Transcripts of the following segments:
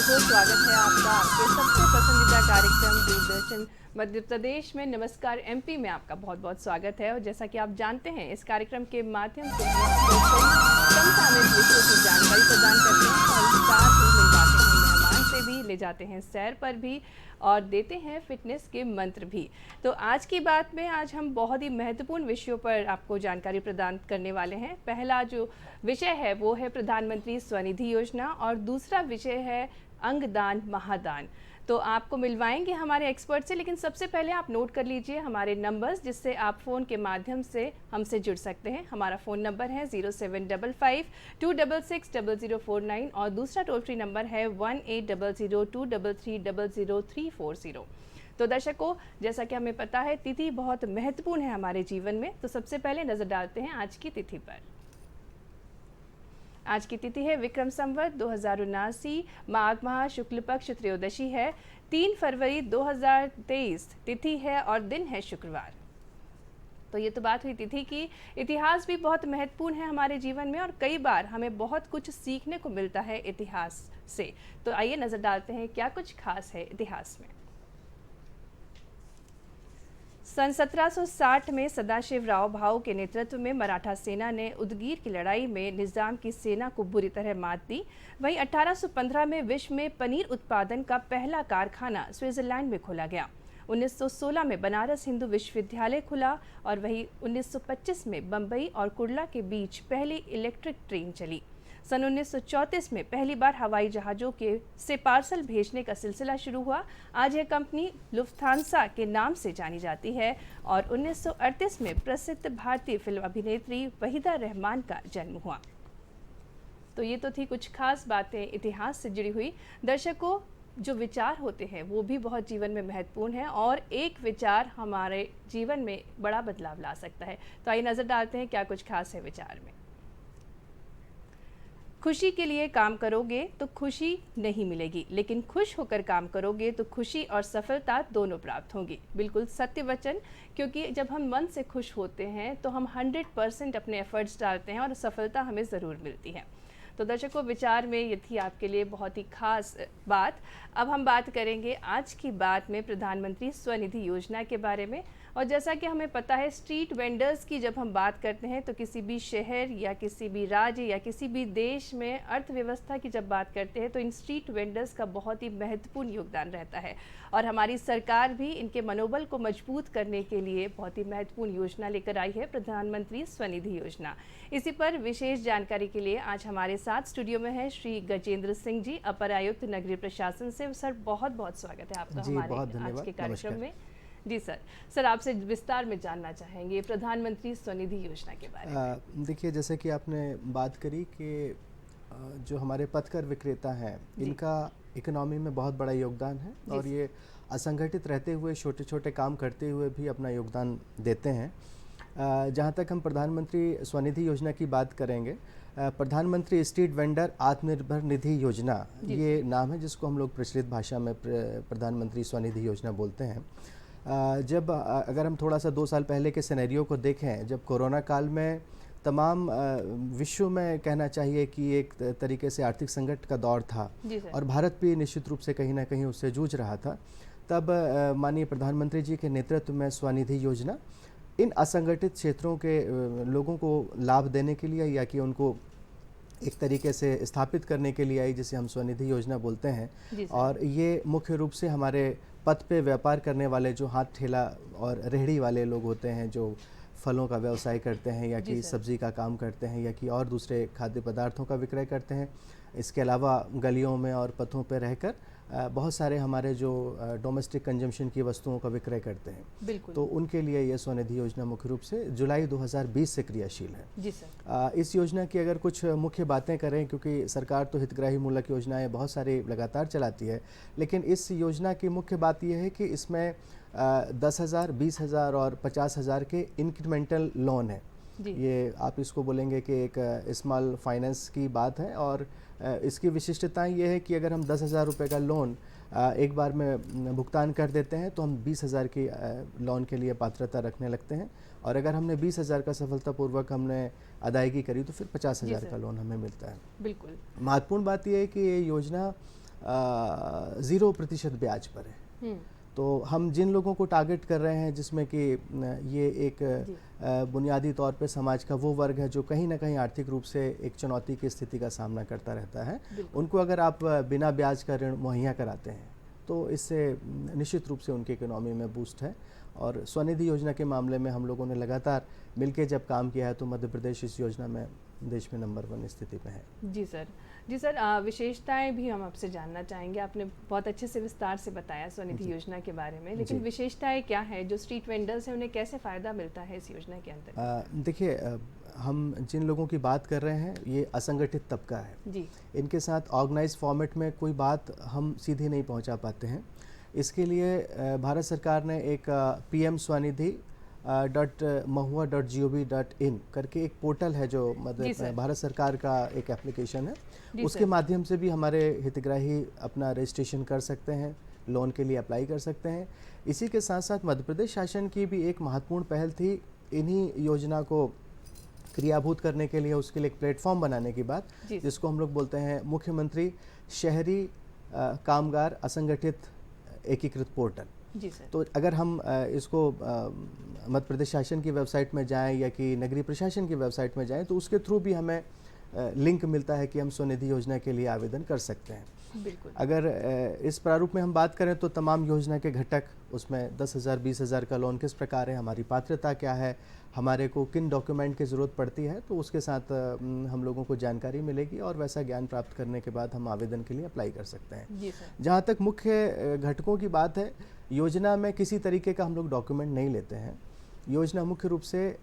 बहुत स्वागत है आपका आपके सबसे पसंदीदा कार्यक्रम दूरदर्शन मध्य प्रदेश में नमस्कार एमपी में आपका बहुत बहुत स्वागत है। और जैसा कि आप जानते हैं, इस कार्यक्रम के माध्यम से हम आपको कई समसामयिक विषयों की जानकारी प्रदान करते हैं और साथ ही मिलवाते हैं, मेहमान से भी ले जाते हैं सैर पर भी और देते हैं फिटनेस के मंत्र भी। तो आज की बात में आज हम बहुत ही महत्वपूर्ण विषयों पर आपको जानकारी प्रदान करने वाले हैं। पहला जो विषय है वो है प्रधानमंत्री स्वनिधि योजना और दूसरा विषय है अंगदान महादान। तो आपको मिलवाएंगे हमारे एक्सपर्ट से, लेकिन सबसे पहले आप नोट कर लीजिए हमारे नंबर्स जिससे आप फ़ोन के माध्यम से हमसे जुड़ सकते हैं। हमारा फ़ोन नंबर है 0755-266-0049 और दूसरा टोल फ्री नंबर है 1800-233-00340। तो दर्शकों, जैसा कि हमें पता है तिथि बहुत महत्वपूर्ण है हमारे जीवन में, तो सबसे पहले नज़र डालते हैं आज की तिथि पर। आज की तिथि है विक्रम संवत 2079, माघ माह शुक्ल पक्ष त्रयोदशी है, 3 फरवरी 2023 तिथि है और दिन है शुक्रवार। तो ये तो बात हुई तिथि की। इतिहास भी बहुत महत्वपूर्ण है हमारे जीवन में और कई बार हमें बहुत कुछ सीखने को मिलता है इतिहास से। तो आइए नज़र डालते हैं क्या कुछ खास है इतिहास में। सन 1760 में सदाशिवराव भाऊ के नेतृत्व में मराठा सेना ने उदगीर की लड़ाई में निजाम की सेना को बुरी तरह मात दी। वहीं 1815 में विश्व में पनीर उत्पादन का पहला कारखाना स्विट्जरलैंड में खोला गया। 1916 में बनारस हिंदू विश्वविद्यालय खुला और वहीं 1925 में बम्बई और कुर्ला के बीच पहली इलेक्ट्रिक ट्रेन चली। सन 1934 में पहली बार हवाई जहाज़ों से पार्सल भेजने का सिलसिला शुरू हुआ। आज यह कंपनी लुफ्थांसा के नाम से जानी जाती है और 1938 में प्रसिद्ध भारतीय फिल्म अभिनेत्री वहीदा रहमान का जन्म हुआ। तो ये तो थी कुछ खास बातें इतिहास से जुड़ी हुई। दर्शकों, जो विचार होते हैं वो भी बहुत जीवन में महत्वपूर्ण है और एक विचार हमारे जीवन में बड़ा बदलाव ला सकता है। तो आइए नज़र डालते हैं क्या कुछ खास है विचार में। खुशी के लिए काम करोगे तो खुशी नहीं मिलेगी, लेकिन खुश होकर काम करोगे तो खुशी और सफलता दोनों प्राप्त होंगी। बिल्कुल सत्य वचन, क्योंकि जब हम मन से खुश होते हैं तो हम 100% अपने एफर्ट्स डालते हैं और सफलता हमें ज़रूर मिलती है। तो दर्शकों, विचार में ये थी आपके लिए बहुत ही खास बात। अब हम बात करेंगे आज की बात में प्रधानमंत्री स्वनिधि योजना के बारे में। और जैसा कि हमें पता है, स्ट्रीट वेंडर्स की जब हम बात करते हैं तो किसी भी शहर या किसी भी राज्य या किसी भी देश में अर्थव्यवस्था की जब बात करते हैं तो इन स्ट्रीट वेंडर्स का बहुत ही महत्वपूर्ण योगदान रहता है। और हमारी सरकार भी इनके मनोबल को मजबूत करने के लिए बहुत ही महत्वपूर्ण योजना लेकर आई है, प्रधानमंत्री स्वनिधि योजना। इसी पर विशेष जानकारी के लिए आज हमारे साथ स्टूडियो में है श्री गजेंद्र सिंह जी, अपर आयुक्त नगरीय प्रशासन से। सर, बहुत बहुत स्वागत है आपका हमारे आज के कार्यक्रम में। जी सर, आपसे विस्तार में जानना चाहेंगे प्रधानमंत्री स्वनिधि योजना के बारे में। देखिए, जैसे कि आपने बात करी कि जो हमारे पथकर विक्रेता हैं, इनका इकोनॉमी में बहुत बड़ा योगदान है और ये असंगठित रहते हुए छोटे छोटे काम करते हुए भी अपना योगदान देते हैं। जहाँ तक हम प्रधानमंत्री स्वनिधि योजना की बात करेंगे, प्रधानमंत्री स्ट्रीट वेंडर आत्मनिर्भर निधि योजना ये नाम है, जिसको हम लोग प्रचलित भाषा में प्रधानमंत्री स्वनिधि योजना बोलते हैं। जब अगर हम थोड़ा सा 2 साल पहले के सिनेरियो को देखें, जब कोरोना काल में तमाम विश्व में कहना चाहिए कि एक तरीके से आर्थिक संकट का दौर था और भारत भी निश्चित रूप से कहीं ना कहीं उससे जूझ रहा था, तब माननीय प्रधानमंत्री जी के नेतृत्व में स्वनिधि योजना इन असंगठित क्षेत्रों के लोगों को लाभ देने के लिए या कि उनको एक तरीके से स्थापित करने के लिए आई, जिसे हम स्वनिधि योजना बोलते हैं। और ये मुख्य रूप से हमारे पथ पे व्यापार करने वाले जो हाथ ठेला और रेहड़ी वाले लोग होते हैं, जो फलों का व्यवसाय करते हैं या कि सब्जी का काम करते हैं या कि और दूसरे खाद्य पदार्थों का विक्रय करते हैं। इसके अलावा गलियों में और पथों पर रहकर बहुत सारे हमारे जो डोमेस्टिक कंजम्पशन की वस्तुओं का विक्रय करते हैं, तो उनके लिए ये स्वनिधि योजना मुख्य रूप से जुलाई 2020 से क्रियाशील है। जी सर। इस योजना की अगर कुछ मुख्य बातें करें, क्योंकि सरकार तो हितग्राही मूलक योजनाएं बहुत सारी लगातार चलाती है, लेकिन इस योजना की मुख्य बात यह है कि इसमें 10,000, 20,000 और 50,000 के इंक्रीमेंटल लोन है। ये आप इसको बोलेंगे कि एक स्मॉल फाइनेंस की बात है और इसकी विशिष्टताएं ये है कि अगर हम 10,000 रुपये का लोन एक बार में भुगतान कर देते हैं तो हम 20,000 की लोन के लिए पात्रता रखने लगते हैं, और अगर हमने 20,000 का सफलतापूर्वक हमने अदायगी करी तो फिर 50,000 का लोन हमें मिलता है। बिल्कुल। महत्वपूर्ण बात यह है कि ये योजना 0% ब्याज पर है। तो हम जिन लोगों को टारगेट कर रहे हैं, जिसमें कि ये एक बुनियादी तौर पे समाज का वो वर्ग है जो कहीं ना कहीं आर्थिक रूप से एक चुनौती की स्थिति का सामना करता रहता है, उनको अगर आप बिना ब्याज का ऋण मुहैया कराते हैं तो इससे निश्चित रूप से उनकी इकोनॉमी में बूस्ट है। और स्वनिधि योजना के मामले में हम लोगों ने लगातार मिलकर जब काम किया है तो मध्य प्रदेश इस योजना में देश में नंबर 1 स्थिति में है। जी सर, जी सर, विशेषताएं भी हम आपसे जानना चाहेंगे। आपने बहुत अच्छे से विस्तार से बताया स्वनिधि योजना के बारे में, लेकिन विशेषताएं क्या है? जो स्ट्रीट वेंडर्स हैं उन्हें कैसे फ़ायदा मिलता है इस योजना के अंतर्गत? देखिए, हम जिन लोगों की बात कर रहे हैं ये असंगठित तबका है जी। इनके साथ ऑर्गेनाइज फॉर्मेट में कोई बात हम सीधे नहीं पहुंचा पाते हैं। इसके लिए भारत सरकार ने एक PM स्वनिधि .mahua.gov.in करके एक पोर्टल है जो मतलब भारत सरकार का एक एप्लीकेशन है, उसके माध्यम से भी हमारे हितग्राही अपना रजिस्ट्रेशन कर सकते हैं, लोन के लिए अप्लाई कर सकते हैं। इसी के साथ साथ मध्य प्रदेश शासन की भी एक महत्वपूर्ण पहल थी इन्हीं योजना को क्रियाभूत करने के लिए, उसके लिए एक प्लेटफॉर्म बनाने की बात, जिसको हम लोग बोलते हैं मुख्यमंत्री शहरी कामगार असंगठित एकीकृत पोर्टल। जी सर। तो अगर हम इसको मध्य प्रदेश शासन की वेबसाइट में जाएं या कि नगरीय प्रशासन की वेबसाइट में जाएं तो उसके थ्रू भी हमें लिंक मिलता है कि हम स्वनिधि योजना के लिए आवेदन कर सकते हैं। बिल्कुल। अगर इस प्रारूप में हम बात करें तो तमाम योजना के घटक, उसमें 10,000 20,000 का लोन किस प्रकार है, हमारी पात्रता क्या है, हमारे को किन डॉक्यूमेंट की ज़रूरत पड़ती है, तो उसके साथ हम लोगों को जानकारी मिलेगी और वैसा ज्ञान प्राप्त करने के बाद हम आवेदन के लिए अप्लाई कर सकते हैं। जी सर। जहाँ तक मुख्य घटकों की बात है, योजना में किसी तरीके का हम लोग डॉक्यूमेंट नहीं लेते हैं। योजना मुख्य रूप से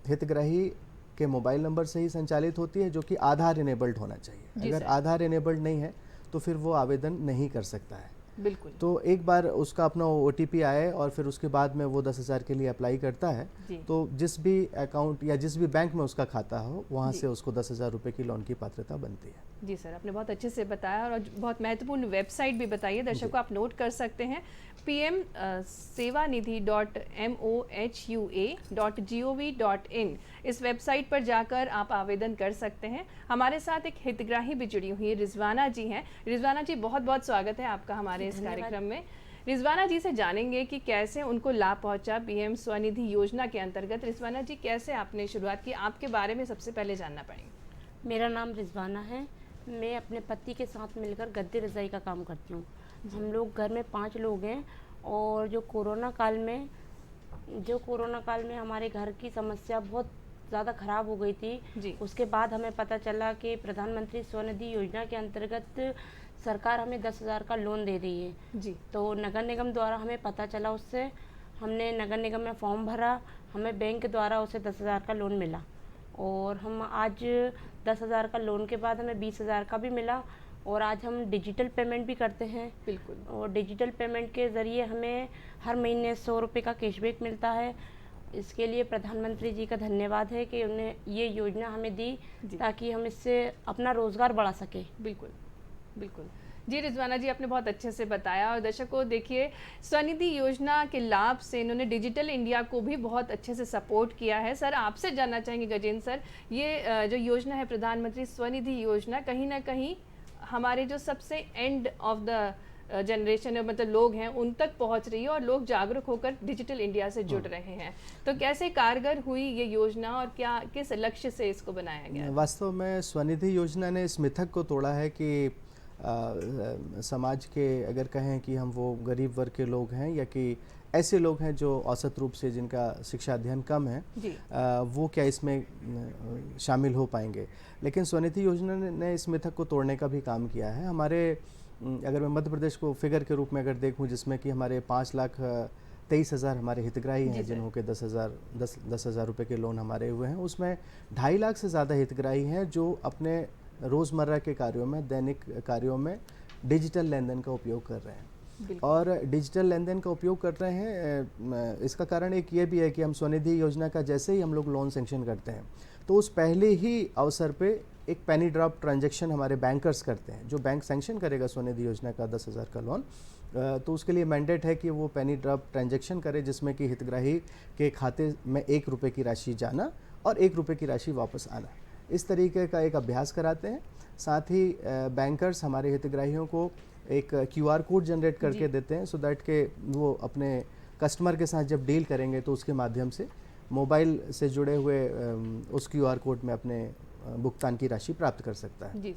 हितग्राही के मोबाइल नंबर से ही संचालित होती है, जो कि आधार इनेबल्ड होना चाहिए। अगर आधार इनेबल्ड नहीं है तो फिर वो आवेदन नहीं कर सकता है। बिल्कुल। तो एक बार उसका अपना OTP आए और फिर उसके बाद में वो 10,000 के लिए अप्लाई करता है, तो जिस भी अकाउंट या जिस भी बैंक में उसका खाता हो वहाँ से उसको 10,000 रुपये की लोन की पात्रता बनती है। जी सर, आपने बहुत अच्छे से बताया और बहुत महत्वपूर्ण वेबसाइट भी बताइए, दर्शकों आप नोट कर सकते हैं pmsevanidhi.mohua.gov.in। इस वेबसाइट पर जाकर आप आवेदन कर सकते हैं। हमारे साथ एक हितग्राही भी जुड़ी हुई है, रिजवाना जी हैं। रिजवाना जी, बहुत बहुत स्वागत है आपका हमारे इस कार्यक्रम में। रिजवाना जी से जानेंगे कि कैसे उनको लाभ पहुंचा PM स्वनिधि योजना के अंतर्गत। रिजवाना जी, कैसे आपने शुरुआत की, आपके बारे में सबसे पहले जानना पड़ेगा। मेरा नाम रिजवाना है। मैं अपने पति के साथ मिलकर गद्दी रजाई का काम करती हूँ। हम लोग घर में 5 लोग हैं और जो कोरोना काल में हमारे घर की समस्या बहुत ज़्यादा ख़राब हो गई थी जी। उसके बाद हमें पता चला कि प्रधानमंत्री स्वनिधि योजना के अंतर्गत सरकार हमें 10,000 का लोन दे रही है जी। तो नगर निगम द्वारा हमें पता चला, उससे हमने नगर निगम में फॉर्म भरा, हमें बैंक द्वारा उसे 10,000 का लोन मिला और हम आज 10,000 का लोन के बाद हमें 20,000 का भी मिला और आज हम डिजिटल पेमेंट भी करते हैं। बिल्कुल। और डिजिटल पेमेंट के ज़रिए हमें हर महीने 100 रुपये का कैशबैक मिलता है। इसके लिए प्रधानमंत्री जी का धन्यवाद है कि उन्हें ये योजना हमें दी ताकि हम इससे अपना रोज़गार बढ़ा सकें। बिल्कुल बिल्कुल। जी रिजवाना जी, आपने बहुत अच्छे से बताया और दर्शकों देखिए, स्वनिधि योजना के लाभ से इन्होंने डिजिटल इंडिया को भी बहुत अच्छे से सपोर्ट किया है। सर, आपसे जानना चाहेंगे गजेंद्र सर, ये जो योजना है प्रधानमंत्री स्वनिधि योजना, कहीं ना कहीं हमारे जो सबसे एंड ऑफ द जनरेशन है, मतलब लोग हैं, उन तक पहुंच रही है और लोग जागरूक होकर डिजिटल इंडिया से जुड़ रहे हैं। तो कैसे कारगर हुई ये योजना और क्या किस लक्ष्य से इसको बनाया गया? वास्तव में स्वनिधि योजना ने इस मिथक को तोड़ा है कि समाज के, अगर कहें कि हम वो गरीब वर्ग के लोग हैं या कि ऐसे लोग हैं जो औसत रूप से जिनका शिक्षा अध्ययन कम है, वो क्या इसमें शामिल हो पाएंगे। लेकिन स्वनिधि योजना ने इस मिथक को तोड़ने का भी काम किया है। हमारे, अगर मैं मध्य प्रदेश को फिगर के रूप में अगर देखूं, जिसमें कि हमारे 5,23,000 हमारे हितग्राही हैं जिन्हों के 10,000 रुपये के लोन हमारे हुए हैं, उसमें 2.5 लाख से ज़्यादा हितग्राही हैं जो अपने रोज़मर्रा के कार्यों में, दैनिक कार्यों में डिजिटल लेन देन का उपयोग कर रहे हैं। और डिजिटल लेन देन का उपयोग कर रहे हैं, इसका कारण एक ये भी है कि हम स्वनिधि योजना का जैसे ही हम लोग लोन सेंक्शन करते हैं तो उस पहले ही अवसर पे एक पेनी ड्रॉप ट्रांजैक्शन हमारे बैंकर्स करते हैं। जो बैंक सैंक्शन करेगा स्वनिधि योजना का 10,000 का लोन, तो उसके लिए मैंडेट है कि वो पेनी ड्रॉप ट्रांजैक्शन करे, जिसमें कि हितग्राही के खाते में 1 रुपये की राशि जाना और 1 रुपये की राशि वापस आना। इस तरीके का एक अभ्यास कराते हैं। साथ ही बैंकर्स हमारे हितग्राहियों को एक QR कोड जनरेट करके देते हैं, सो दैट के वो अपने कस्टमर के साथ जब डील करेंगे तो उसके माध्यम से मोबाइल से जुड़े हुए उस QR कोड में अपने भुगतान की राशि प्राप्त कर सकता है। जी।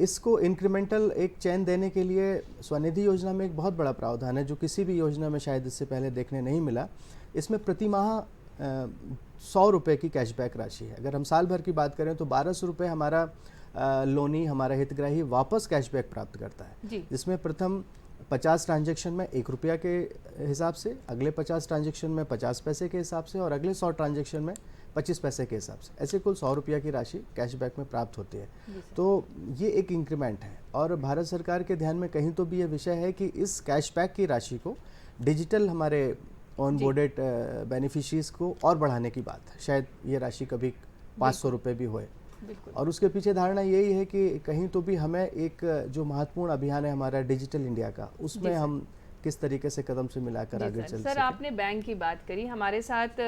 इसको इंक्रीमेंटल एक चैन देने के लिए स्वनिधि योजना में एक बहुत बड़ा प्रावधान है, जो किसी भी योजना में शायद इससे पहले देखने नहीं मिला। इसमें प्रति माह 100 रुपये की कैशबैक राशि है। अगर हम साल भर की बात करें तो 1200 रुपये हमारा लोनी, हमारा हितग्राही वापस कैशबैक प्राप्त करता है, जिसमें प्रथम 50 ट्रांजैक्शन में 1 रुपया के हिसाब से, अगले 50 ट्रांजैक्शन में 50 पैसे के हिसाब से और अगले 100 ट्रांजैक्शन में 25 पैसे के हिसाब से, ऐसे कुल 100 रुपया की राशि कैशबैक में प्राप्त होती है। तो ये एक इंक्रीमेंट है और भारत सरकार के ध्यान में कहीं तो भी ये विषय है कि इस कैशबैक की राशि को डिजिटल हमारे ऑन बोर्डेड बेनिफिशरीज को और बढ़ाने की बात है। शायद ये राशि कभी 500 रुपये भी होए, और उसके पीछे धारणा यही है कि कहीं तो भी हमें एक जो महत्वपूर्ण अभियान है हमारा डिजिटल इंडिया का, उसमें हम किस तरीके से कदम से मिलाकर आगे चल सर, आपने बैंक की बात करी, हमारे साथ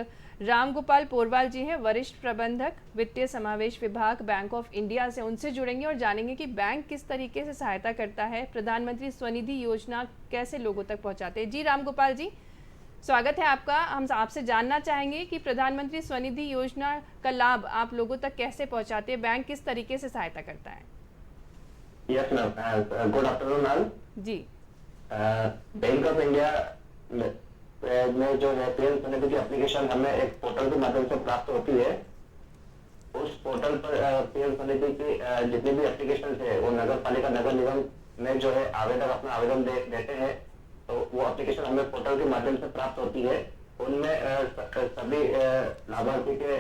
रामगोपाल पोरवाल जी हैं, वरिष्ठ प्रबंधक वित्तीय समावेश विभाग बैंक ऑफ इंडिया से। उनसे जुड़ेंगे और जानेंगे कि बैंक किस तरीके से सहायता करता है, प्रधानमंत्री स्वनिधि योजना कैसे लोगों तक पहुंचाते हैं। जी रामगोपाल जी, स्वागत है आपका। हम आपसे जानना चाहेंगे कि प्रधानमंत्री स्वनिधि योजना का लाभ आप लोगों तक कैसे पहुंचाते हैं, बैंक किस तरीके से सहायता करता है। Yes ma'am, good afternoon ma'am. जी। बैंक ऑफ इंडिया में जो है पीएम स्वनिधि की एप्लीकेशन हमें एक पोर्टल के माध्यम से प्राप्त होती है। उस पोर्टल पर पीएम स्वनिधि की जितनी भी एप्लीकेशन है वो नगर पालिका, नगर निगम में जो है आवेदक अपना आवेदन देते हैं, तो वो एप्लीकेशन हमें पोर्टल के माध्यम से प्राप्त होती है। उनमें सभी लाभार्थी के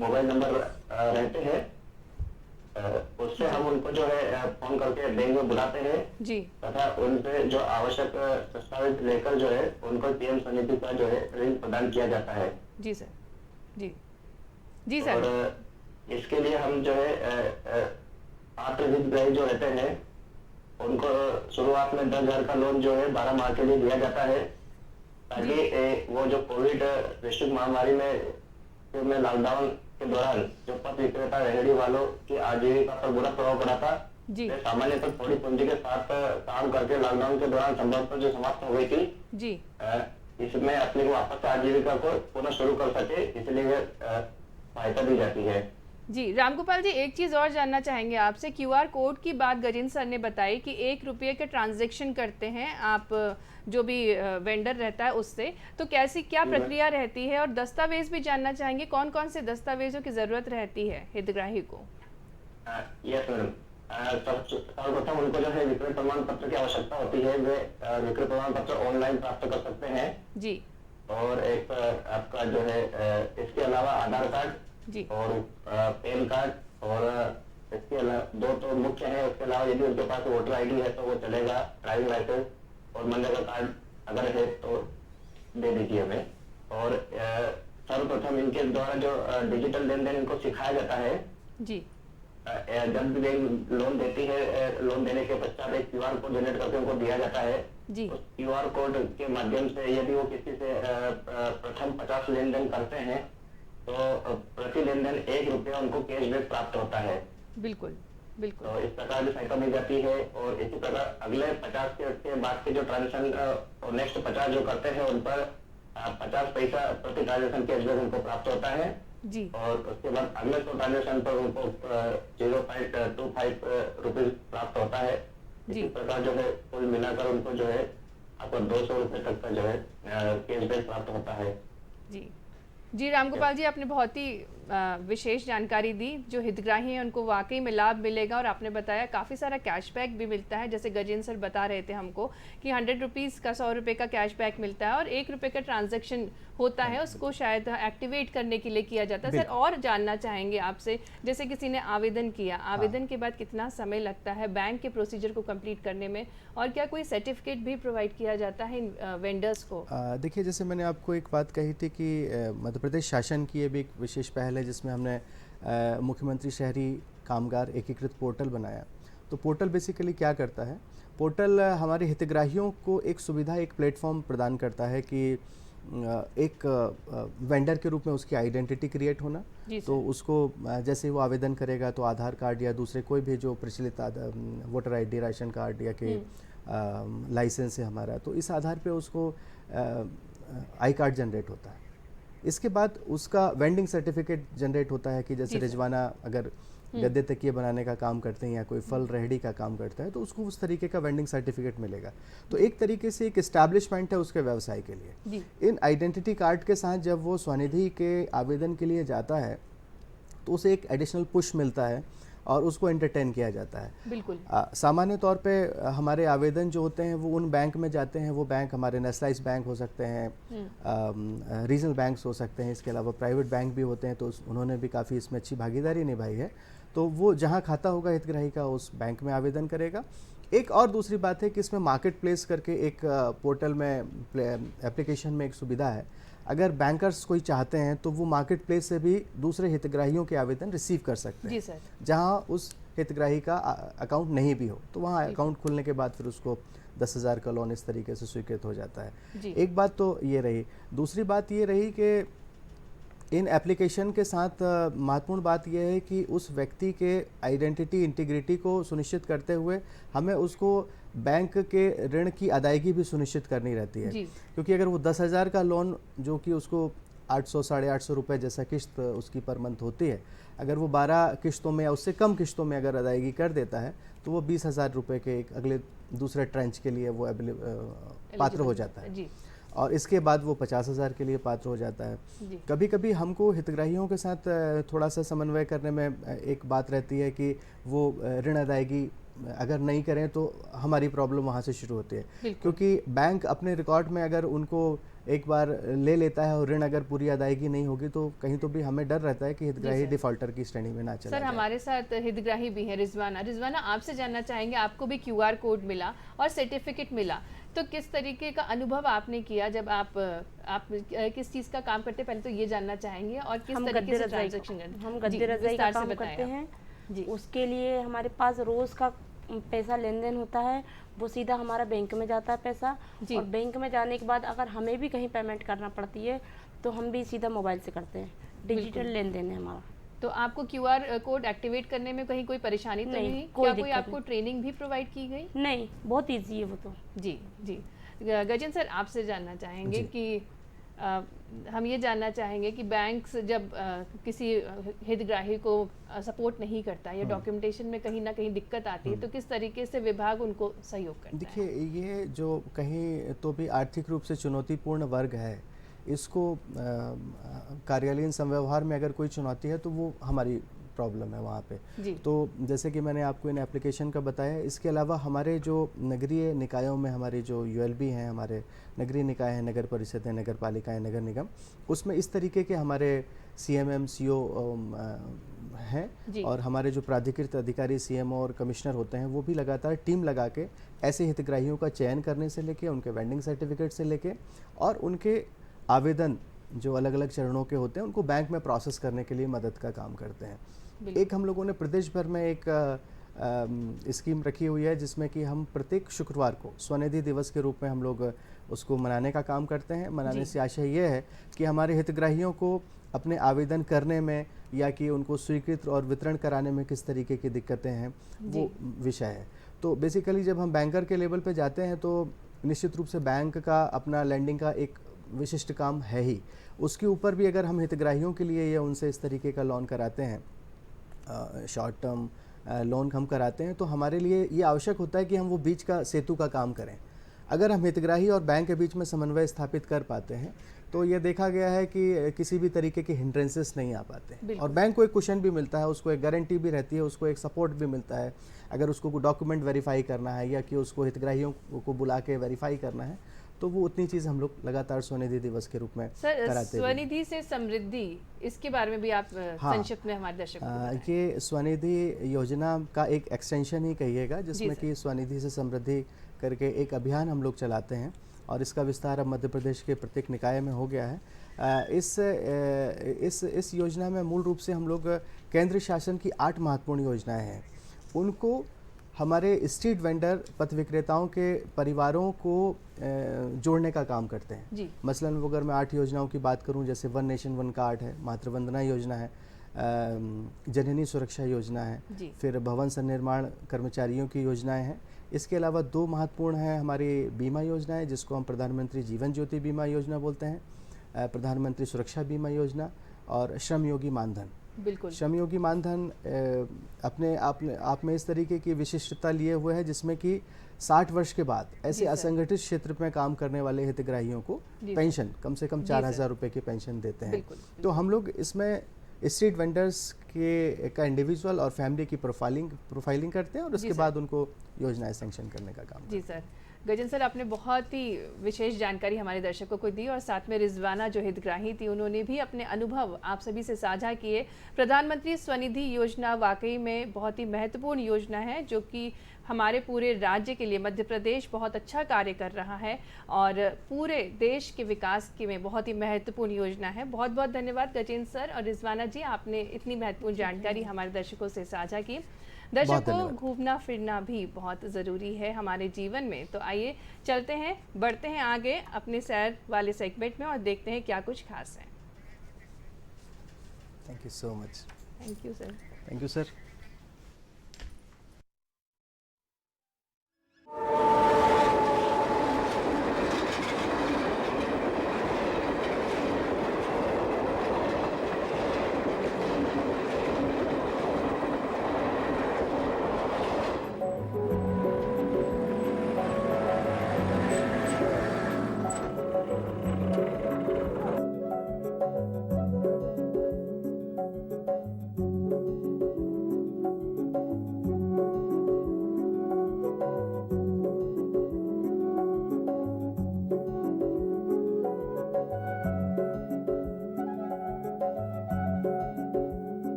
मोबाइल नंबर रहते हैं, उससे हम उनको जो है फोन करके बैंक में बुलाते हैं जी, तथा उनसे जो आवश्यक दस्तावेज लेकर जो है उनको पीएम स्वनिधि का जो है ऋण प्रदान किया जाता है। जी सर। जी जी सर। और इसके लिए हम जो है पात्र हितग्राही जो रहते हैं उनको शुरुआत में 10,000 का लोन जो है 12 माह के लिए दिया जाता है, ताकि वो जो कोविड वैश्विक महामारी में लॉकडाउन के दौरान जो पथ विक्रेता रेहड़ी वालों की आजीविका पर बुरा प्रभाव पड़ा था, सामान्यतः थोड़ी पूंजी के साथ काम करके लॉकडाउन के दौरान संभवतः जो समाप्त हो गई थी जी, इसमें अपनी वापस आजीविका को पुनः शुरू कर सके, इसलिए सहायता दी जाती है। जी रामगोपाल जी, एक चीज़ और जानना चाहेंगे आपसे। QR कोड की बात गजेंद्र सर ने बताई कि 1 रुपये के ट्रांजैक्शन करते हैं आप, जो भी वेंडर रहता है उससे, तो कैसी क्या प्रक्रिया रहती है, और दस्तावेज भी जानना चाहेंगे कौन कौन से दस्तावेजों की ज़रूरत रहती है हितग्राही को। यस मैडम, सर्वप्रथम उनको जो है विक्रय प्रमाण पत्र की आवश्यकता होती है। वे विक्रय प्रमाण पत्र ऑनलाइन प्राप्त कर सकते हैं जी, और एक आपका जो है इसके अलावा आधार कार्ड जी, और पैन कार्ड, और इसके अलावा 2 तो मुख्य है, उसके अलावा यदि उनके पास वोटर ID है तो वो चलेगा, ड्राइविंग लाइसेंस और मनरेगा कार्ड अगर है तो दे दीजिए हमें। और सर्वप्रथम इनके द्वारा जो डिजिटल लेन देन इनको सिखाया जाता है जी। जब भी बैंक लोन देती है, लोन देने के पश्चात एक QR कोड जनरेट करके उनको दिया जाता है जी। उस QR कोड के माध्यम से यदि वो किसी से प्रथम 50 लेन देन करते हैं तो प्रति लेन देन 1 रुपया उनको कैशबैक प्राप्त होता है। बिल्कुल बिल्कुल। तो इस प्रकार की सहायता मिल जाती है। और इसी प्रकार अगले 50 के बाद के जो ट्रांजेक्शन और नेक्स्ट 50 जो करते हैं उन पर 50 पैसा प्रति ट्रांजेक्शन कैशबैक उनको प्राप्त होता है जी। और उसके बाद अगले 100 ट्रांजेक्शन पर उनको 0.25 रुपीज प्राप्त होता है। इसी प्रकार जो है कुल मिलाकर उनको जो है आपको 200 रुपये तक का जो है कैशबैक प्राप्त होता है जी। जी रामगोपाल जी, आपने बहुत ही विशेष जानकारी दी। जो हितग्राही हैं उनको वाकई में लाभ मिलेगा, और आपने बताया काफ़ी सारा कैशबैक भी मिलता है। जैसे गजेंद्र सर बता रहे थे हमको कि 100 रुपीज़ का 100 रुपये का कैशबैक मिलता है, और 1 रुपये का ट्रांजैक्शन होता है, उसको शायद एक्टिवेट करने के लिए किया जाता है। सर, और जानना चाहेंगे आपसे, जैसे किसी ने आवेदन किया, आवेदन के बाद कितना समय लगता है बैंक के प्रोसीजर को कंप्लीट करने में, और क्या कोई सर्टिफिकेट भी प्रोवाइड किया जाता है वेंडर्स को? देखिए, जैसे मैंने आपको एक बात कही थी कि मध्य प्रदेश शासन की ये भी एक विशेष पहल है, जिसमें हमने मुख्यमंत्री शहरी कामगार एकीकृत पोर्टल बनाया। तो पोर्टल बेसिकली क्या करता है? पोर्टल हमारे हितग्राहियों को एक सुविधा, एक प्लेटफॉर्म प्रदान करता है कि एक वेंडर के रूप में उसकी आइडेंटिटी क्रिएट होना। तो उसको जैसे वो आवेदन करेगा तो आधार कार्ड या दूसरे कोई भी जो प्रचलित वोटर आईडी, राशन कार्ड या कि लाइसेंस है हमारा, तो इस आधार पे उसको आई कार्ड जनरेट होता है। इसके बाद उसका वेंडिंग सर्टिफिकेट जनरेट होता है कि जैसे रिजवाना अगर गद्दे तकिए बनाने का काम करते हैं या कोई फल रेहड़ी का काम करता है तो उसको उस तरीके का वेंडिंग सर्टिफिकेट मिलेगा। तो एक तरीके से एक एस्टैब्लिशमेंट है उसके व्यवसाय के लिए। इन आइडेंटिटी कार्ड के साथ जब वो स्वनिधि के आवेदन के लिए जाता है तो उसे एक एडिशनल पुश मिलता है और उसको एंटरटेन किया जाता है। बिल्कुल। सामान्य तौर पे हमारे आवेदन जो होते हैं वो उन बैंक में जाते हैं, वो बैंक हमारे नेशनलाइज्ड बैंक हो सकते हैं, रीजनल बैंक्स हो सकते हैं, इसके अलावा प्राइवेट बैंक भी होते हैं, तो उन्होंने भी काफ़ी इसमें अच्छी भागीदारी निभाई है। तो वो जहाँ खाता होगा हितग्राही का उस बैंक में आवेदन करेगा। एक और दूसरी बात है कि इसमें मार्केट प्लेस करके एक पोर्टल में एप्लीकेशन में एक सुविधा है। अगर बैंकर्स कोई चाहते हैं तो वो मार्केट प्लेस से भी दूसरे हितग्राहियों के आवेदन रिसीव कर सकते हैं। जी सर। जहां उस हितग्राही का अकाउंट नहीं भी हो तो वहां अकाउंट खुलने के बाद फिर उसको 10,000 का लोन इस तरीके से स्वीकृत हो जाता है। एक बात तो ये रही। दूसरी बात ये रही कि इन एप्लीकेशन के साथ महत्वपूर्ण बात यह है कि उस व्यक्ति के आइडेंटिटी इंटीग्रिटी को सुनिश्चित करते हुए हमें उसको बैंक के ऋण की अदायगी भी सुनिश्चित करनी रहती है। क्योंकि अगर वो 10,000 का लोन जो कि उसको 800 साढ़े 800 रुपये जैसा किस्त उसकी पर मंथ होती है, अगर वो 12 किस्तों में या उससे कम किस्तों में अगर अदायगी कर देता है तो वो 20,000 रुपये के एक अगले दूसरे ट्रेंच के लिए वो पात्र हो जाता है और इसके बाद वो 50,000 के लिए पात्र हो जाता है। कभी कभी हमको हितग्राहियों के साथ थोड़ा सा समन्वय करने में एक बात रहती है कि वो ऋण अदायगी अगर नहीं करें तो हमारी प्रॉब्लम वहाँ से शुरू होती है। क्योंकि बैंक अपने रिकॉर्ड में अगर उनको एक बार ले लेता है और ऋण अगर पूरी अदायगी नहीं होगी तो कहीं तो भी हमें डर रहता है कि हितग्राही डिफॉल्टर की श्रेणी में ना चला सर जाए। हमारे साथ हितग्राही भी है रिजवाना आपसे जानना चाहेंगे, आपको भी QR कोड मिला और सर्टिफिकेट मिला, तो किस तरीके का अनुभव आपने किया जब आप किस चीज़ का काम करते हैं, पहले तो ये जानना चाहेंगे, और किस तरीके से ट्रांजैक्शन हम गद्दे रजाई का काम करते हैं जी। उसके लिए हमारे पास रोज़ का पैसा लेन देन होता है, वो सीधा हमारा बैंक में जाता है पैसा, और बैंक में जाने के बाद अगर हमें भी कहीं पेमेंट करना पड़ती है तो हम भी सीधा मोबाइल से करते हैं। डिजिटल लेन देन है हमारा। तो आपको QR कोड एक्टिवेट करने में कहीं कोई परेशानी तो नहीं? क्या कोई आपको ट्रेनिंग भी प्रोवाइड की गई? नहीं, बहुत ईजी है वो तो। जी। गजन सर आपसे जानना चाहेंगे कि हम ये जानना चाहेंगे कि बैंक्स जब किसी हितग्राही को सपोर्ट नहीं करता या डॉक्यूमेंटेशन में कहीं ना कहीं दिक्कत आती है तो किस तरीके से विभाग उनको सहयोग करता है? देखिए, ये जो कहीं तो भी आर्थिक रूप से चुनौतीपूर्ण वर्ग है, इसको कार्यालयीन संव्यवहार में अगर कोई चुनौती है तो वो हमारी प्रॉब्लम है वहाँ पे। तो जैसे कि मैंने आपको इन एप्लीकेशन का बताया, इसके अलावा हमारे जो नगरीय निकायों में हमारे जो ULB हैं, हमारे नगरीय निकाय हैं, नगर परिषद हैं, नगर पालिकाएँ, नगर निगम, उसमें इस तरीके के हमारे CMM CO हैं और हमारे जो प्राधिकृत अधिकारी CMO और कमिश्नर होते हैं वो भी लगातार टीम लगा के ऐसे हितग्राहियों का चयन करने से लेके, उनके वेंडिंग सर्टिफिकेट से लेके और उनके आवेदन जो अलग अलग चरणों के होते हैं उनको बैंक में प्रोसेस करने के लिए मदद का काम करते हैं। एक हम लोगों ने प्रदेश भर में एक स्कीम रखी हुई है जिसमें कि हम प्रत्येक शुक्रवार को स्वनिधि दिवस के रूप में हम लोग उसको मनाने का काम करते हैं। मनाने से आशय ये है कि हमारे हितग्राहियों को अपने आवेदन करने में या कि उनको स्वीकृत और वितरण कराने में किस तरीके की दिक्कतें हैं वो विषय है। तो बेसिकली जब हम बैंकर के लेवल पे जाते हैं तो निश्चित रूप से बैंक का अपना लैंडिंग का एक विशिष्ट काम है ही, उसके ऊपर भी अगर हम हितग्राहियों के लिए या उनसे इस तरीके का लोन कराते हैं, शॉर्ट टर्म लोन हम कराते हैं, तो हमारे लिए ये आवश्यक होता है कि हम वो बीच का सेतु का काम करें। अगर हम हितग्राही और बैंक के बीच में समन्वय स्थापित कर पाते हैं तो ये देखा गया है कि किसी भी तरीके के हिंड्रेंसेस नहीं आ पाते और बैंक को एक कुशन भी मिलता है, उसको एक गारंटी भी रहती है, उसको एक सपोर्ट भी मिलता है। अगर उसको डॉक्यूमेंट वेरीफाई करना है या कि उसको हितग्राहियों को बुला के वेरीफाई करना है तो वो उतनी चीज़ हम लोग लगातार स्वनिधि दिवस के रूप में कराते हैं। स्वनिधि से समृद्धि, इसके बारे में भी आप संक्षिप्त में हमारे दर्शकों को बताएं। ये स्वनिधि योजना का एक एक्सटेंशन ही कहिएगा जिसमें कि स्वनिधि से समृद्धि करके एक अभियान हम लोग चलाते हैं और इसका विस्तार अब मध्य प्रदेश के प्रत्येक निकाय में हो गया है। इस योजना में मूल रूप से हम लोग केंद्र शासन की 8 महत्वपूर्ण योजनाएं हैं, उनको हमारे स्ट्रीट वेंडर पथ विक्रेताओं के परिवारों को जोड़ने का काम करते हैं जी। मसलन अगर मैं 8 योजनाओं की बात करूं, जैसे वन नेशन वन कार्ड है, मातृवंदना योजना है, जननी सुरक्षा योजना है, फिर भवन संनिर्माण कर्मचारियों की योजनाएं हैं। इसके अलावा 2 महत्वपूर्ण हैं हमारी बीमा योजनाएं, जिसको हम प्रधानमंत्री जीवन ज्योति बीमा योजना बोलते हैं, प्रधानमंत्री सुरक्षा बीमा योजना और श्रम योगी मानधन। बिल्कुल। श्रम योगी मानधन अपने आप में इस तरीके की विशिष्टता लिए हुए है जिसमें कि 60 वर्ष के बाद ऐसे असंगठित क्षेत्र में काम करने वाले हितग्राहियों को पेंशन कम से कम 4,000 रुपए की पेंशन देते हैं। तो हम लोग इसमें स्ट्रीट वेंडर्स का इंडिविजुअल और फैमिली की प्रोफाइलिंग करते हैं और उसके बाद उनको योजनाएं सैंक्शन करने का काम। जी सर। गजन सर, आपने बहुत ही विशेष जानकारी हमारे दर्शकों को दी और साथ में रिजवाना जो हितग्राही थी उन्होंने भी अपने अनुभव आप सभी से साझा किए। प्रधानमंत्री स्वनिधि योजना वाकई में बहुत ही महत्वपूर्ण योजना है जो कि हमारे पूरे राज्य के लिए मध्य प्रदेश बहुत अच्छा कार्य कर रहा है और पूरे देश के विकास के में बहुत ही महत्वपूर्ण योजना है। बहुत बहुत धन्यवाद गजेंद्र सर और रिजवाना जी, आपने इतनी महत्वपूर्ण जानकारी हमारे दर्शकों से साझा की। दर्शकों, घूमना फिरना भी बहुत ज़रूरी है हमारे जीवन में, तो आइए चलते हैं, बढ़ते हैं आगे अपने सैर वाले सेगमेंट में और देखते हैं क्या कुछ खास है। Thank you so much. Thank you sir. Thank you sir.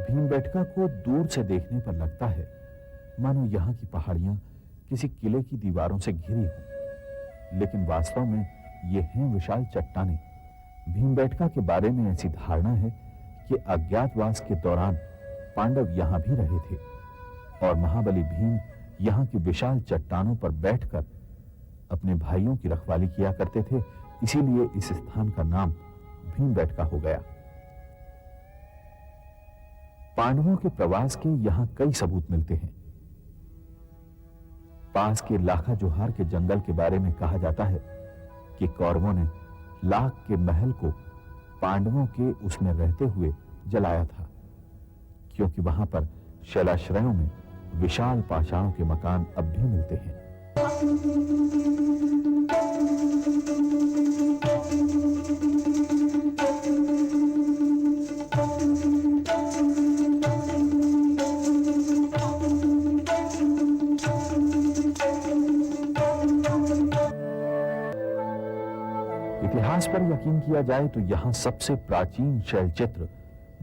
Bhimbetka को दूर से देखने पर लगता है मानो यहाँ की पहाड़ियां किसी किले की दीवारों से घिरी हों, लेकिन वास्तव में ये हैं विशाल चट्टानें। भीमबेटका के बारे में ऐसी धारणा है कि अज्ञातवास के दौरान पांडव यहाँ भी रहे थे और महाबली भीम यहाँ की विशाल चट्टानों पर बैठकर अपने भाइयों की रखवाली किया करते थे, इसीलिए इस स्थान का नाम भीमबेटका हो गया। पांडवों के प्रवास के यहां कई सबूत मिलते हैं। पास के लाखा जोहार के जंगल के बारे में कहा जाता है कि कौरवों ने लाख के महल को पांडवों के उसमें रहते हुए जलाया था, क्योंकि वहां पर शैलाश्रयों में विशाल पाषाणों के मकान अब भी मिलते हैं। इतिहास पर यकीन किया जाए तो यहां सबसे प्राचीन शैलचित्र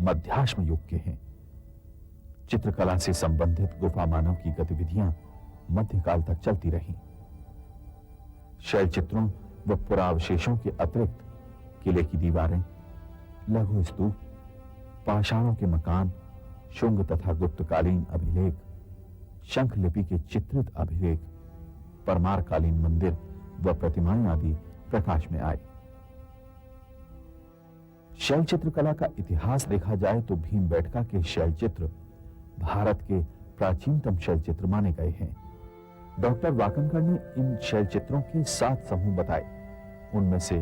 मध्याश्म युग के हैं। चित्रकला से संबंधित गुफा मानव की गतिविधियां मध्यकाल तक चलती रहीं। शैलचित्रों व पुरावशेषों के अतिरिक्त किले की दीवारें, लघु स्तूप, पाषाणों के मकान, शुंग तथा गुप्तकालीन अभिलेख, शंख लिपि के चित्रित अभिलेख, परमारकालीन मंदिर व प्रतिमाएं आदि प्रकाश में आए। शैल चित्रकला का इतिहास देखा जाए तो भीमबेटका के शैल चित्र भारत के प्राचीनतम शैल चित्र माने गए हैं। डॉक्टर वाकनकर ने इन शैल चित्रों के 7 समूह बताए। उनमें से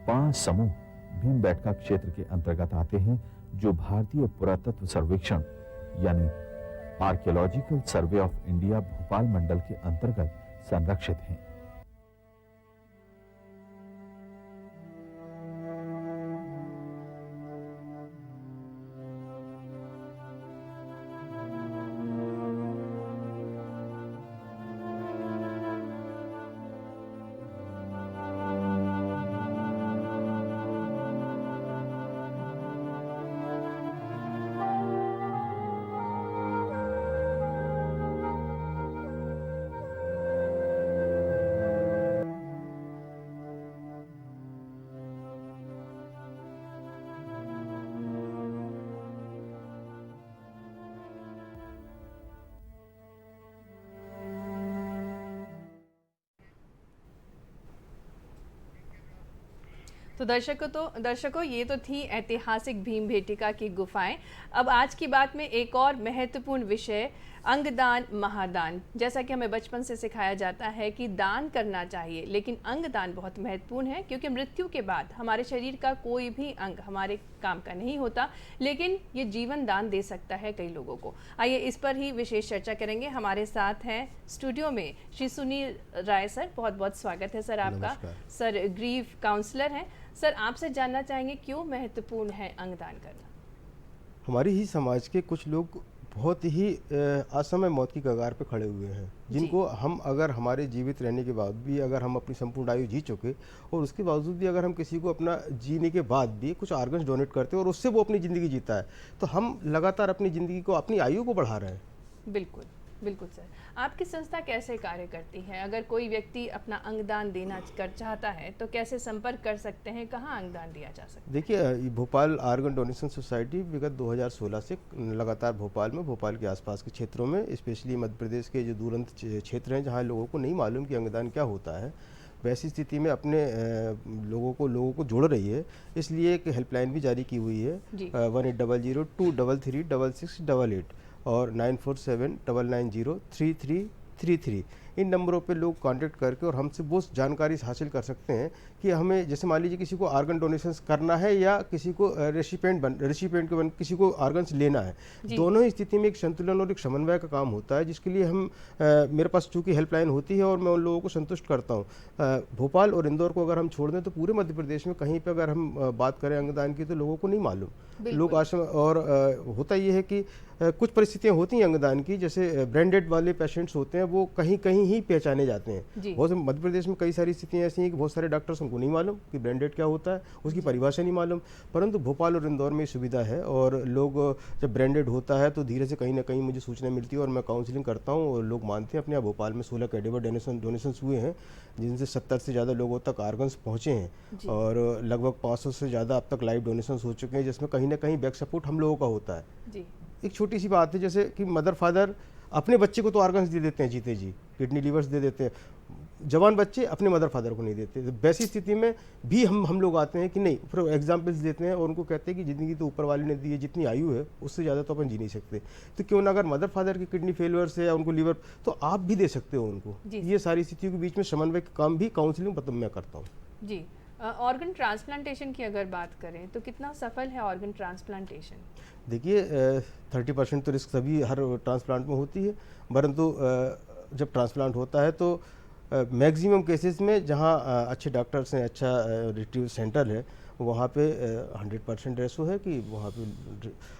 5 समूह भीमबेटका क्षेत्र के अंतर्गत आते हैं, जो भारतीय पुरातत्व सर्वेक्षण यानी archaeological survey of India Bhopal मंडल के अंतर्गत संरक्षित हैं। तो दर्शकों ये तो थी ऐतिहासिक भीमबेटका की गुफाएं। अब आज की बात में एक और महत्वपूर्ण विषय, अंगदान महादान। जैसा कि हमें बचपन से सिखाया जाता है कि दान करना चाहिए, लेकिन अंगदान बहुत महत्वपूर्ण है, क्योंकि मृत्यु के बाद हमारे शरीर का कोई भी अंग हमारे काम का नहीं होता, लेकिन ये जीवन दान दे सकता है कई लोगों को। आइए इस पर ही विशेष चर्चा करेंगे। हमारे साथ हैं स्टूडियो में श्री सुनील राय सर, बहुत बहुत स्वागत है सर आपका। सर ग्रीफ काउंसलर हैं। सर आपसे जानना चाहेंगे क्यों महत्वपूर्ण है अंगदान करना? हमारी ही समाज के कुछ लोग बहुत ही असमय मौत की कगार पे खड़े हुए हैं, जिनको हम अगर हमारे जीवित रहने के बाद भी अगर हम अपनी संपूर्ण आयु जी चुके और उसके बावजूद भी अगर हम किसी को अपना जीने के बाद भी कुछ ऑर्गन्स डोनेट करते हैं और उससे वो अपनी ज़िंदगी जीता है, तो हम लगातार अपनी ज़िंदगी को, अपनी आयु को बढ़ा रहे हैं। बिल्कुल बिल्कुल सर। आपकी संस्था कैसे कार्य करती है? अगर कोई व्यक्ति अपना अंगदान देना चाहता है तो कैसे संपर्क कर सकते हैं? कहाँ अंगदान दिया जा सकता है? देखिए, भोपाल आर्गन डोनेशन सोसाइटी विगत 2016 से लगातार भोपाल में, भोपाल के आसपास के क्षेत्रों में, स्पेशली मध्य प्रदेश के जो दूरंत क्षेत्र हैं जहाँ लोगों को नहीं मालूम कि अंगदान क्या होता है, वैसी स्थिति में अपने लोगों को जोड़ रही है। इसलिए एक हेल्पलाइन भी जारी की हुई है 1800-233-6688 और 9479903333। इन नंबरों पे लोग कांटेक्ट करके और हमसे वो जानकारी हासिल कर सकते हैं कि हमें, जैसे मान लीजिए किसी को ऑर्गन डोनेशन करना है या किसी को रेसिपिएंट को किसी को ऑर्गन्स लेना है, दोनों ही स्थिति में एक संतुलन और एक समन्वय का काम होता है, जिसके लिए हम मेरे पास चूँकि हेल्पलाइन होती है और मैं उन लोगों को संतुष्ट करता हूँ। भोपाल और इंदौर को अगर हम छोड़ दें तो पूरे मध्य प्रदेश में कहीं पर अगर हम बात करें अंगदान की तो लोगों को नहीं मालूम। लोग आश्रम और होता ये है कि कुछ परिस्थितियां होती हैं अंगदान की, जैसे ब्रांडेड वाले पेशेंट्स होते हैं वो कहीं कहीं ही पहचाने जाते हैं। बहुत मध्य प्रदेश में कई सारी स्थितियां ऐसी हैं कि बहुत सारे डॉक्टर्स उनको नहीं मालूम कि ब्रांडेड क्या होता है, उसकी परिभाषा नहीं मालूम, परंतु भोपाल और इंदौर में सुविधा है और लोग जब ब्रांडेड होता है तो धीरे से कहीं ना कहीं मुझे सूचना मिलती है और मैं काउंसलिंग करता हूँ और लोग मानते हैं। अपने यहाँ भोपाल में 16 कैडेवर डोनेशन हुए हैं, जिनसे 70 से ज़्यादा लोगों तक ऑर्गन्स पहुँचे हैं और लगभग 500 से ज़्यादा अब तक लाइव डोनेशन हो चुके हैं, जिसमें कहीं ना कहीं बैक सपोर्ट हम लोगों का होता है। एक छोटी सी बात है, जैसे कि मदर फादर अपने बच्चे को तो ऑर्गन्स दे देते हैं जीते जी, किडनी लीवर्स दे देते हैं, जवान बच्चे अपने मदर फादर को नहीं देते। तो वैसी स्थिति में भी हम लोग आते हैं कि नहीं, फिर एग्जाम्पल्स देते हैं और उनको कहते हैं कि ज़िंदगी तो ऊपर वाले ने दी है, जितनी आयु है उससे ज़्यादा तो अपन जी नहीं सकते, तो क्यों ना अगर मदर फादर की किडनी फेलियर है या उनको लीवर, तो आप भी दे सकते हो उनको। ये सारी स्थितियों के बीच में समन्वय का काम भी काउंसलिंग मैं करता हूँ। जी। ऑर्गन ट्रांसप्लांटेशन की अगर बात करें तो कितना सफल है ऑर्गन ट्रांसप्लांटेशन? देखिए, 30% तो रिस्क सभी हर ट्रांसप्लांट में होती है, परंतु जब ट्रांसप्लांट होता है तो मैक्सिमम केसेस में जहाँ अच्छे डॉक्टर्स हैं, अच्छा रिट्रीव सेंटर है, वहाँ पे 100% रेशो है कि वहाँ पे।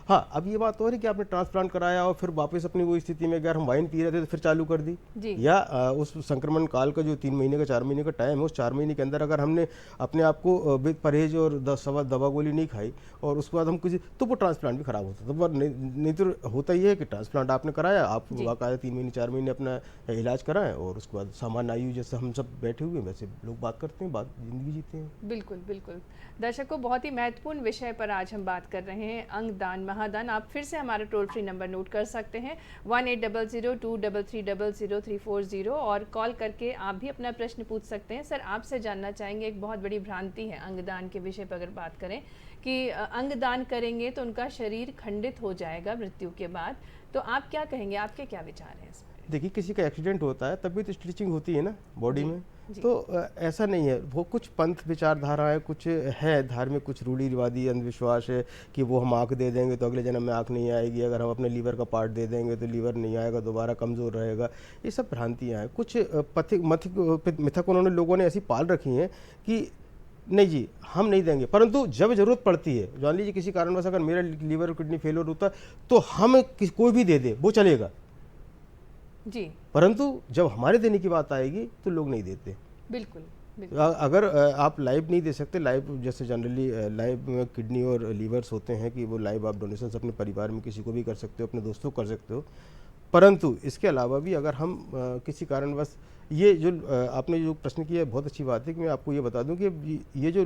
हाँ, अब ये बात हो रही कि आपने ट्रांसप्लांट कराया और फिर वापस अपनी वो स्थिति में अगर हम वाइन पी रहे थे तो फिर चालू कर दी, या उस संक्रमण काल का जो 3 महीने का 4 महीने का टाइम है, उस 4 महीने के अंदर अगर हमने अपने आप को परहेज और दवा गोली नहीं खाई और उसके बाद हम कुछ, तो वो ट्रांसप्लांट भी खराब होता। तो नहीं तो होता ही है कि ट्रांसप्लांट आपने कराया, आप बाकायदा 3 महीने 4 महीने अपना इलाज कराएं और उसके बाद सामान्य आयु जैसे हम सब बैठे हुए वैसे लोग बात करते हैं, बात जिंदगी जीते हैं। बिल्कुल बिल्कुल। दर्शकों, बहुत ही महत्वपूर्ण विषय पर आज हम बात कर रहे हैं, अंगदान महादान। आप फिर से हमारा टोल फ्री नंबर नोट कर सकते हैं 1800-233-00340 और कॉल करके आप भी अपना प्रश्न पूछ सकते हैं। सर आपसे जानना चाहेंगे, एक बहुत बड़ी भ्रांति है अंगदान के विषय पर अगर बात करें कि अंगदान करेंगे तो उनका शरीर खंडित हो जाएगा मृत्यु के बाद, तो आप क्या कहेंगे, आपके क्या विचार हैं इस पर? देखिए, किसी का एक्सीडेंट होता है तभी तो स्टिचिंग होती है ना बॉडी में, तो ऐसा नहीं है। वो कुछ पंथ विचारधाराएं, कुछ है धार्मिक, कुछ रूढ़ी रिवादी अंधविश्वास है कि वो हम आँख दे देंगे तो अगले जन्म में आँख नहीं आएगी, अगर हम अपने लीवर का पार्ट दे देंगे तो लीवर नहीं आएगा, दोबारा कमज़ोर रहेगा। ये सब भ्रांतियाँ हैं। कुछ मिथक उन्होंने लोगों ने ऐसी पाल रखी हैं कि नहीं जी हम नहीं देंगे, परंतु जब ज़रूरत पड़ती है, जान लीजिए किसी कारणवश अगर मेरा लीवर और किडनी फेलियर होता है तो हम कोई भी दे दे वो चलेगा जी, परंतु जब हमारे देने की बात आएगी तो लोग नहीं देते। बिल्कुल। अगर आप लाइव नहीं दे सकते, लाइव जैसे जनरली लाइव में किडनी और लीवर्स होते हैं कि वो लाइव आप डोनेशन अपने परिवार में किसी को भी कर सकते हो, अपने दोस्तों को कर सकते हो, परंतु इसके अलावा भी अगर हम किसी कारणवश, ये जो आपने जो प्रश्न किया बहुत अच्छी बात है कि मैं आपको ये बता दूं कि ये जो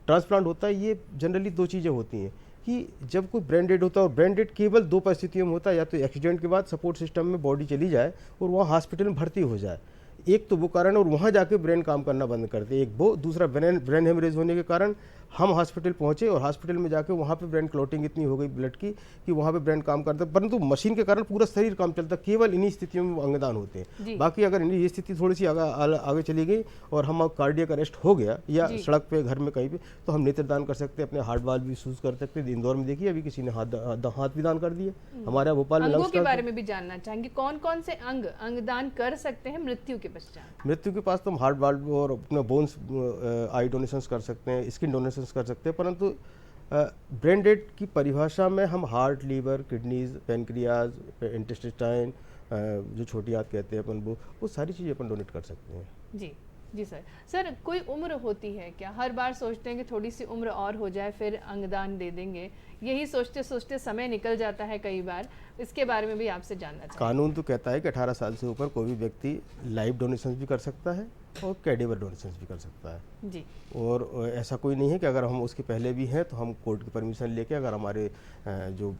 ट्रांसप्लांट होता है ये जनरली 2 चीज़ें होती हैं कि जब कोई ब्रांडेड होता है, और ब्रांडेड केवल 2 परिस्थितियों में होता है, या तो एक्सीडेंट के बाद सपोर्ट सिस्टम में बॉडी चली जाए और वहाँ हॉस्पिटल में भर्ती हो जाए, एक तो वो कारण, और वहाँ जाके ब्रेन काम करना बंद करते हैं, एक वो, दूसरा ब्रेन हेमरेज होने के कारण हम हॉस्पिटल पहुँचे और हॉस्पिटल में जाके वहाँ पे ब्रेन क्लॉटिंग इतनी हो गई ब्लड की कि वहाँ पे ब्रेन काम करता, परंतु मशीन के कारण पूरा शरीर काम चलता, केवल इन्हीं स्थितियों में अंगदान होते हैं। बाकी अगर ये स्थिति थोड़ी सी आगे चली गई और हम कार्डियक अरेस्ट हो गया या सड़क पे, घर में कहीं पे, तो हम नेत्रदान कर सकते हैं, अपने हार्ट वाल्व भी यूज कर सकते हैं। इंदौर में देखिए अभी किसी ने हाथ भी दान कर दिए, हमारे यहाँ भोपाल में। अंगों के बारे में भी जानना चाहेंगे, कौन कौन से अंगदान कर सकते हैं मृत्यु के पश्चात? मृत्यु के पास तो हम हार्ट वाल्व और अपना बोन्स, आई डोनेशंस कर सकते हैं, स्किन डोनेशंस कर सकते हैं, परंतु ब्रेन डेड की परिभाषा में हम heart, liver, kidneys, pancreas, intestine, जो छोटी आंत कहते हैं अपन, वो सारी चीज़ें अपन डोनेट कर सकते हैं। जी जी सर, कोई उम्र होती है क्या? हर बार सोचते हैं कि थोड़ी सी उम्र और हो जाए फिर अंगदान दे देंगे, यही सोचते सोचते समय निकल जाता है कई बार, इसके बारे में भी आपसे जानना चाहिए। कानून तो कहता है कि 18 साल से ऊपर कोई भी व्यक्ति लाइव डोनेशंस भी कर सकता है और कैडेवर डोनेशंस भी कर सकता है जी। और ऐसा कोई नहीं है कि अगर हम उसके पहले भी हैं तो हम कोर्ट की परमिशन लेके, अगर हमारे जो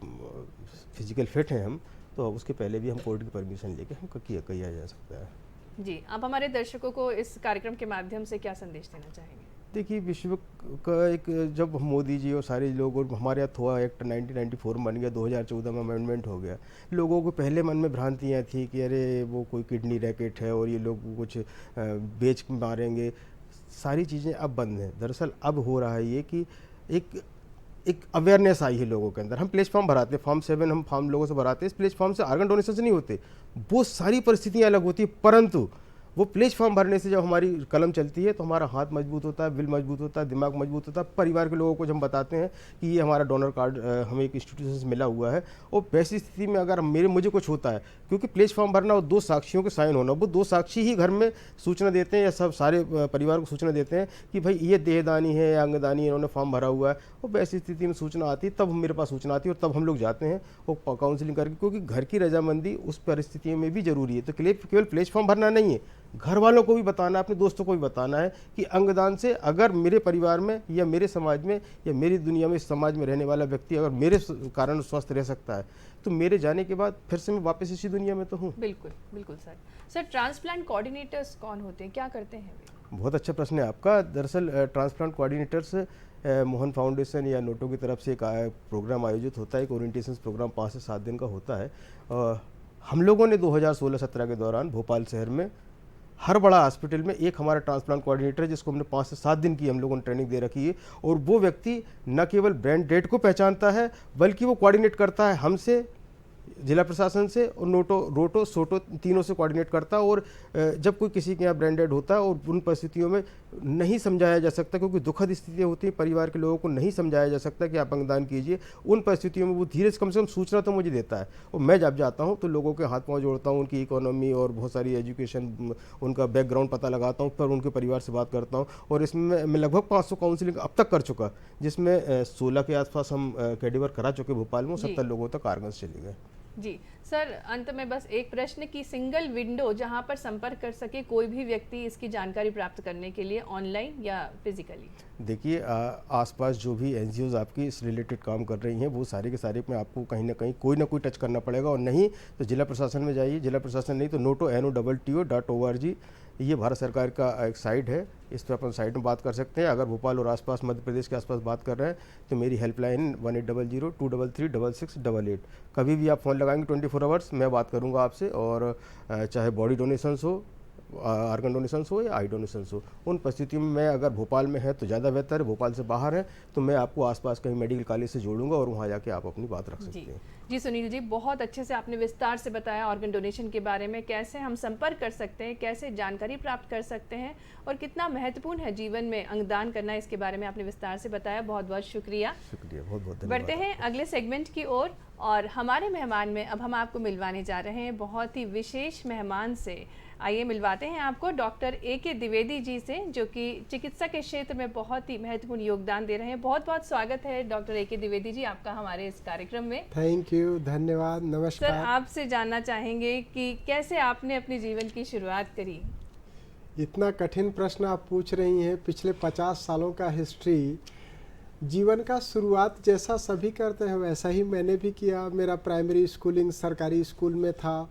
फिजिकल फिट हैं हम, तो उसके पहले भी हम कोर्ट की परमिशन लेके हम किया जा सकता है। जी, आप हमारे दर्शकों को इस कार्यक्रम के माध्यम से क्या संदेश देना चाहेंगे? देखिए, विश्व का एक, जब मोदी जी और सारे लोग, और हमारे यहाँ थोड़ा एक्ट 1994 बन गया, 2014 में अमेंडमेंट हो गया, लोगों को पहले मन में भ्रांतियाँ थी कि अरे वो कोई किडनी रैकेट है और ये लोग कुछ बेच मारेंगे, सारी चीज़ें अब बंद हैं। दरअसल अब हो रहा है ये कि एक अवेयरनेस आई है लोगों के अंदर। हम प्लेटफॉर्म भराते हैं, फॉर्म 7 हम फॉर्म लोगों से भराते हैं, इस प्लेटफॉर्म से ऑर्गन डोनेशन से नहीं होते, वो सारी परिस्थितियाँ अलग होती है, परंतु वो प्लेटफॉर्म भरने से जब हमारी कलम चलती है तो हमारा हाथ मजबूत होता है, विल मजबूत होता है, दिमाग मजबूत होता है। परिवार के लोगों को जब हम बताते हैं कि ये हमारा डोनर कार्ड हमें एक इंस्टीट्यूशन से मिला हुआ है, और वैसी स्थिति में अगर मुझे कुछ होता है, क्योंकि प्लेटफॉर्म भरना और 2 साक्षियों के साइन होना, वो 2 साक्षी ही घर में सूचना देते हैं या सब सारे परिवार को सूचना देते हैं कि भाई ये देहदानी है या अंगदानी, इन्होंने फॉर्म भरा हुआ है, और वैसी स्थिति में सूचना आती है, तब मेरे पास सूचना आती है और तब हम लोग जाते हैं और काउंसलिंग करके, क्योंकि घर की रजामंदी उस परिस्थितियों में भी जरूरी है। तो केवल प्लेटफॉर्म भरना नहीं है, घर वालों को भी बताना, अपने दोस्तों को भी बताना है कि अंगदान से अगर मेरे परिवार में या मेरे समाज में या मेरी दुनिया में, इस समाज में रहने वाला व्यक्ति अगर मेरे कारण स्वस्थ रह सकता है, तो मेरे जाने के बाद फिर से मैं वापस इसी दुनिया में तो हूँ। बिल्कुल बिल्कुल सर, ट्रांसप्लांट कोऑर्डिनेटर्स कौन होते हैं, क्या करते हैं वे? बहुत अच्छा प्रश्न है आपका। दरअसल ट्रांसप्लांट कोऑर्डिनेटर्स मोहन फाउंडेशन या नोटो की तरफ से एक प्रोग्राम आयोजित होता है, एक ओरिएंटेशन प्रोग्राम 5 से 7 दिन का होता है। हम लोगों ने 2016-17 के दौरान भोपाल शहर में हर बड़ा हॉस्पिटल में एक हमारा ट्रांसप्लांट कोऑर्डिनेटर, जिसको हमने 5 से 7 दिन की हम लोगों ने ट्रेनिंग दे रखी है, और वो व्यक्ति न केवल ब्रेन डेड को पहचानता है, बल्कि वो कोऑर्डिनेट करता है हमसे, जिला प्रशासन से और रोटो सोटो तीनों से कोऑर्डिनेट करता है। और जब कोई किसी के यहाँ ब्रेन डेड होता है और उन परिस्थितियों में नहीं समझाया जा सकता, क्योंकि दुखद स्थितियाँ होती हैं, परिवार के लोगों को नहीं समझाया जा सकता कि आप अंगदान कीजिए, उन परिस्थितियों में वो धीरे से कम सूचना तो मुझे देता है। और मैं जब जाता हूँ तो लोगों के हाथ पाँव जोड़ता हूँ, उनकी इकोनॉमी और बहुत सारी एजुकेशन, उनका बैकग्राउंड पता लगाता हूँ, पर उनके परिवार से बात करता हूँ। और इसमें मैं लगभग 500 काउंसलिंग अब तक कर चुका, जिसमें 16 के आसपास हम कैडेवर करा चुके भोपाल में, 70 लोगों तक आर्गन्स चले गए। जी सर, अंत में बस एक प्रश्न की सिंगल विंडो जहां पर संपर्क कर सके कोई भी व्यक्ति इसकी जानकारी प्राप्त करने के लिए, ऑनलाइन या फिजिकली? देखिए, आसपास जो भी NGOs आपकी इस रिलेटेड काम कर रही हैं, वो सारे के सारे में आपको कहीं ना कहीं कोई ना कोई टच करना पड़ेगा, और नहीं तो जिला प्रशासन में जाइए, जिला प्रशासन नहीं तो noto.org, ये भारत सरकार का एक साइट है, इस पर अपन साइट में बात कर सकते हैं। अगर भोपाल और आसपास मध्य प्रदेश के आसपास बात कर रहे हैं तो मेरी हेल्पलाइन 1800-233-6688, कभी भी आप फ़ोन लगाएंगे 24 आवर्स मैं बात करूंगा आपसे। और चाहे बॉडी डोनेशंस हो, आर्गन डोनेशंस हो या आई डोनेशंस हो, उन परिस्थितियों में मैं, अगर भोपाल में है तो ज़्यादा बेहतर है, भोपाल से बाहर है तो मैं आपको आसपास कहीं मेडिकल कॉलेज से जोड़ूंगा और वहाँ जाके आप अपनी बात रख सकते हैं। जी सुनील जी, बहुत अच्छे से आपने विस्तार से बताया ऑर्गन डोनेशन के बारे में, कैसे हम संपर्क कर सकते हैं, कैसे जानकारी प्राप्त कर सकते हैं और कितना महत्वपूर्ण है जीवन में अंगदान करना, इसके बारे में आपने विस्तार से बताया। बहुत बहुत शुक्रिया। बहुत बहुत धन्यवाद। बढ़ते हैं अगले सेगमेंट की ओर और हमारे मेहमान में अब हम आपको मिलवाने जा रहे हैं बहुत ही विशेष मेहमान से। आइए मिलवाते हैं आपको डॉक्टर AK द्विवेदी जी से, जो कि चिकित्सा के क्षेत्र में बहुत ही महत्वपूर्ण योगदान दे रहे हैं। बहुत बहुत स्वागत है डॉक्टर AK द्विवेदी जी आपका हमारे इस कार्यक्रम में। थैंक यू, धन्यवाद, नमस्कार। सर, आपसे जानना चाहेंगे कि कैसे आपने अपने जीवन की शुरुआत करी? इतना कठिन प्रश्न आप पूछ रही हैं। पिछले 50 सालों का हिस्ट्री, जीवन का शुरुआत जैसा सभी करते हैं वैसा ही मैंने भी किया। मेरा प्राइमरी स्कूलिंग सरकारी स्कूल में था,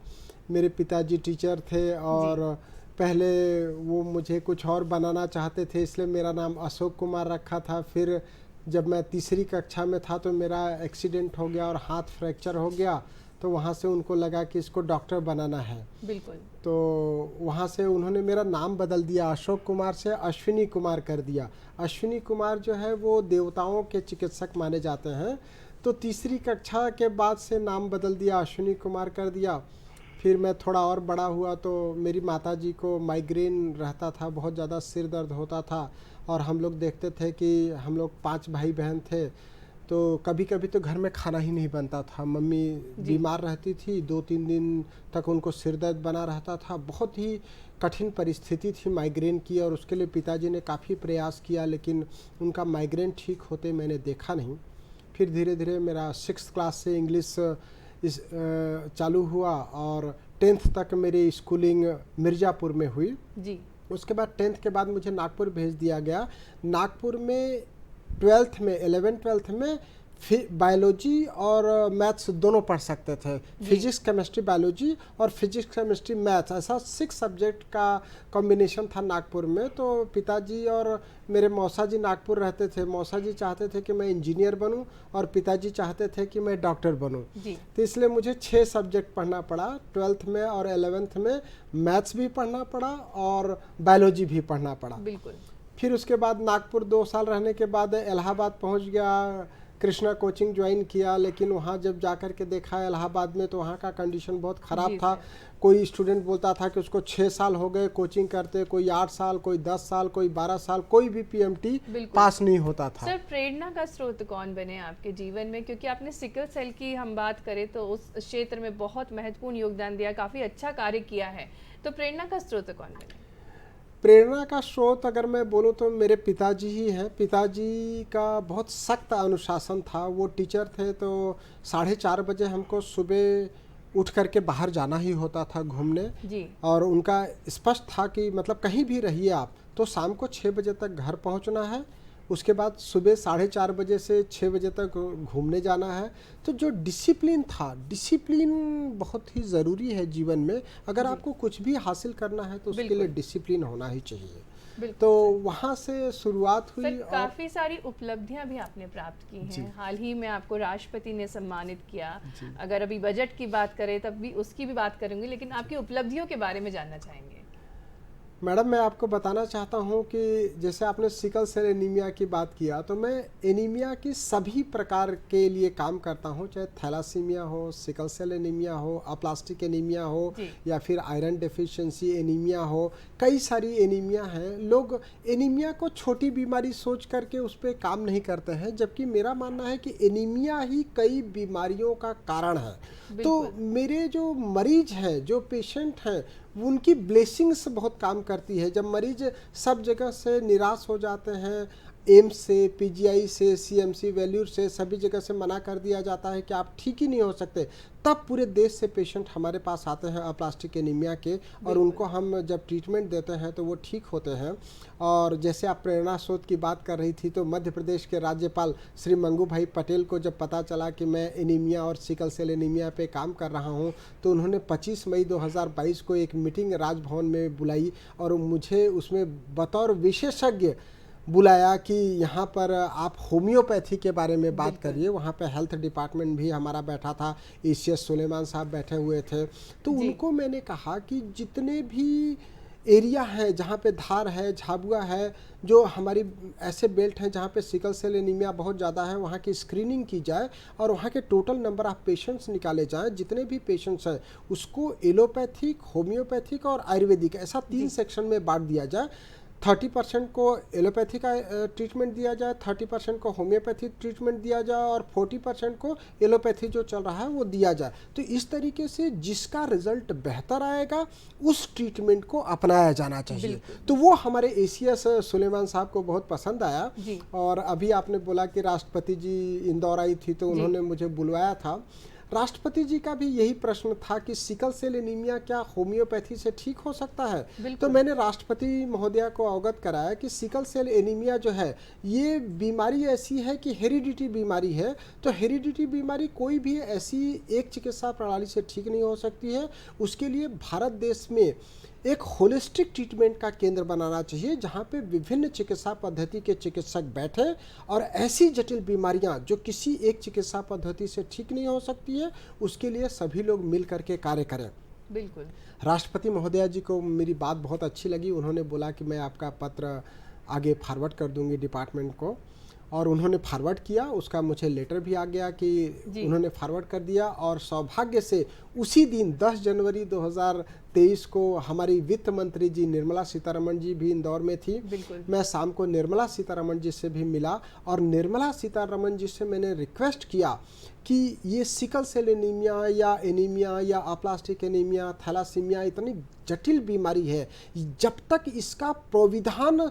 मेरे पिताजी टीचर थे और पहले वो मुझे कुछ और बनाना चाहते थे, इसलिए मेरा नाम अशोक कुमार रखा था। फिर जब मैं तीसरी कक्षा में था तो मेरा एक्सीडेंट हो गया और हाथ फ्रैक्चर हो गया, तो वहाँ से उनको लगा कि इसको डॉक्टर बनाना है। बिल्कुल। तो वहाँ से उन्होंने मेरा नाम बदल दिया, अशोक कुमार से अश्विनी कुमार कर दिया। अश्विनी कुमार जो है वो देवताओं के चिकित्सक माने जाते हैं, तो तीसरी कक्षा के बाद से नाम बदल दिया, अश्विनी कुमार कर दिया। फिर मैं थोड़ा और बड़ा हुआ तो मेरी माताजी को माइग्रेन रहता था, बहुत ज़्यादा सिर दर्द होता था, और हम लोग देखते थे कि हम लोग 5 भाई बहन थे, तो कभी कभी तो घर में खाना ही नहीं बनता था। मम्मी बीमार रहती थी, 2-3 दिन तक उनको सिर दर्द बना रहता था। बहुत ही कठिन परिस्थिति थी माइग्रेन की, और उसके लिए पिताजी ने काफ़ी प्रयास किया, लेकिन उनका माइग्रेन ठीक होते मैंने देखा नहीं। फिर धीरे धीरे मेरा 6th क्लास से इंग्लिश चालू हुआ, और 10th तक मेरी स्कूलिंग मिर्ज़ापुर में हुई जी। उसके बाद 10th के बाद मुझे नागपुर भेज दिया गया। नागपुर में 12th में 11th-12th में बायोलॉजी और मैथ्स दोनों पढ़ सकते थे, फिजिक्स केमिस्ट्री बायोलॉजी और फिजिक्स केमिस्ट्री मैथ्स, ऐसा 6 सब्जेक्ट का कॉम्बिनेशन था नागपुर में। तो पिताजी और मेरे मौसा जी नागपुर रहते थे। मौसा जी चाहते थे कि मैं इंजीनियर बनूं और पिताजी चाहते थे कि मैं डॉक्टर बनूं, तो इसलिए मुझे 6 सब्जेक्ट पढ़ना पड़ा 12th में, और 11th में मैथ्स भी पढ़ना पड़ा और बायोलॉजी भी पढ़ना पड़ा। बिल्कुल। फिर उसके बाद नागपुर 2 साल रहने के बाद इलाहाबाद पहुंच गया, कृष्णा कोचिंग ज्वाइन किया, लेकिन वहाँ जब जाकर के देखा इलाहाबाद में तो वहाँ का कंडीशन बहुत ख़राब था। कोई स्टूडेंट बोलता था कि उसको 6 साल हो गए कोचिंग करते, कोई 8 साल, कोई 10 साल, कोई 12 साल, कोई भी PMT पास नहीं होता था। सर, प्रेरणा का स्रोत कौन बने आपके जीवन में? क्योंकि आपने सिकल सेल की हम बात करें तो उस क्षेत्र में बहुत महत्वपूर्ण योगदान दिया, काफ़ी अच्छा कार्य किया है, तो प्रेरणा का स्रोत कौन बने? प्रेरणा का स्रोत अगर मैं बोलूँ तो मेरे पिताजी ही हैं। पिताजी का बहुत सख्त अनुशासन था। वो टीचर थे, तो 4:30 बजे हमको सुबह उठ करके बाहर जाना ही होता था घूमने जी। और उनका स्पष्ट था कि मतलब कहीं भी रहिए आप तो शाम को 6 बजे तक घर पहुंचना है, उसके बाद सुबह 4:30 बजे से 6 बजे तक घूमने जाना है। तो जो डिसिप्लिन था, डिसिप्लिन बहुत ही ज़रूरी है जीवन में। अगर आपको कुछ भी हासिल करना है तो उसके लिए डिसिप्लिन होना ही चाहिए। तो वहाँ से शुरुआत हुई। सर, काफ़ी सारी उपलब्धियां भी आपने प्राप्त की हैं। हाल ही में आपको राष्ट्रपति ने सम्मानित किया। अगर अभी बजट की बात करें तब भी उसकी भी बात करेंगे, लेकिन आपकी उपलब्धियों के बारे में जानना चाहेंगे। मैडम, मैं आपको बताना चाहता हूं कि जैसे आपने सिकल सेल एनीमिया की बात किया, तो मैं एनीमिया की सभी प्रकार के लिए काम करता हूं, चाहे थैलासीमिया हो, सिकल सेल एनीमिया हो, अप्लास्टिक एनीमिया हो, या फिर आयरन डेफिशिएंसी एनीमिया हो। कई सारी एनीमिया हैं। लोग एनीमिया को छोटी बीमारी सोच करके उस पर काम नहीं करते हैं, जबकि मेरा मानना है कि एनीमिया ही कई बीमारियों का कारण है। तो मेरे जो मरीज हैं, जो पेशेंट हैं, उनकी ब्लेसिंग्स बहुत काम करती है। जब मरीज सब जगह से निराश हो जाते हैं, एम्स से, PGI से, CMC वैल्यूर से, सभी जगह से मना कर दिया जाता है कि आप ठीक ही नहीं हो सकते, तब पूरे देश से पेशेंट हमारे पास आते हैं अप्लास्टिक एनीमिया के, और उनको हम जब ट्रीटमेंट देते हैं तो वो ठीक होते हैं। और जैसे आप प्रेरणा स्रोत की बात कर रही थी, तो मध्य प्रदेश के राज्यपाल श्री मंगू भाई पटेल को जब पता चला कि मैं एनीमिया और सिकल सेल एनीमिया पे काम कर रहा हूं, तो उन्होंने 25 मई 2022 को एक मीटिंग राजभवन में बुलाई और मुझे उसमें बतौर विशेषज्ञ बुलाया कि यहाँ पर आप होम्योपैथी के बारे में बात करिए। वहाँ पे हेल्थ डिपार्टमेंट भी हमारा बैठा था, ECS सुलेमान साहब बैठे हुए थे। तो उनको मैंने कहा कि जितने भी एरिया हैं जहाँ पे धार है, झाबुआ है, जो हमारी ऐसे बेल्ट हैं जहाँ पे सिकल सेल एनीमिया बहुत ज़्यादा है, वहाँ की स्क्रीनिंग की जाए और वहाँ के टोटल नंबर ऑफ पेशेंट्स निकाले जाएं। जितने भी पेशेंट्स हैं उसको एलोपैथिक, होम्योपैथिक और आयुर्वेदिक, ऐसा 3 सेक्शन में बांट दिया जाए। 30% को एलोपैथी का ट्रीटमेंट दिया जाए, 30% को होम्योपैथी ट्रीटमेंट दिया जाए और 40% को एलोपैथी जो चल रहा है वो दिया जाए। तो इस तरीके से जिसका रिजल्ट बेहतर आएगा उस ट्रीटमेंट को अपनाया जाना चाहिए। तो वो हमारे ECS सुलेमान साहब को बहुत पसंद आया। और अभी आपने बोला कि राष्ट्रपति जी इंदौर आई थी तो उन्होंने मुझे बुलवाया था। राष्ट्रपति जी का भी यही प्रश्न था कि सिकल सेल एनीमिया क्या होम्योपैथी से ठीक हो सकता है। तो मैंने राष्ट्रपति महोदया को अवगत कराया कि सिकल सेल एनीमिया जो है ये बीमारी ऐसी है कि हेरिडिटी बीमारी है। तो हेरिडिटी बीमारी कोई भी ऐसी एक चिकित्सा प्रणाली से ठीक नहीं हो सकती है। उसके लिए भारत देश में एक होलिस्टिक ट्रीटमेंट का केंद्र बनाना चाहिए, जहां पे विभिन्न चिकित्सा पद्धति के चिकित्सक बैठे और ऐसी जटिल बीमारियां जो किसी एक चिकित्सा पद्धति से ठीक नहीं हो सकती है, उसके लिए सभी लोग मिल करके कार्य करें। बिल्कुल। राष्ट्रपति महोदया जी को मेरी बात बहुत अच्छी लगी। उन्होंने बोला कि मैं आपका पत्र आगे फॉरवर्ड कर दूंगी डिपार्टमेंट को, और उन्होंने फॉरवर्ड किया। उसका मुझे लेटर भी आ गया कि उन्होंने फॉरवर्ड कर दिया। और सौभाग्य से उसी दिन 10 जनवरी 2023 को हमारी वित्त मंत्री जी निर्मला सीतारमण जी भी इंदौर में थी। मैं शाम को निर्मला सीतारमण जी से भी मिला, और निर्मला सीतारमण जी से मैंने रिक्वेस्ट किया कि ये सिकल सेल एनीमिया या अप्लास्टिक एनीमिया, थैलासीमिया इतनी जटिल बीमारी है, जब तक इसका प्राविधान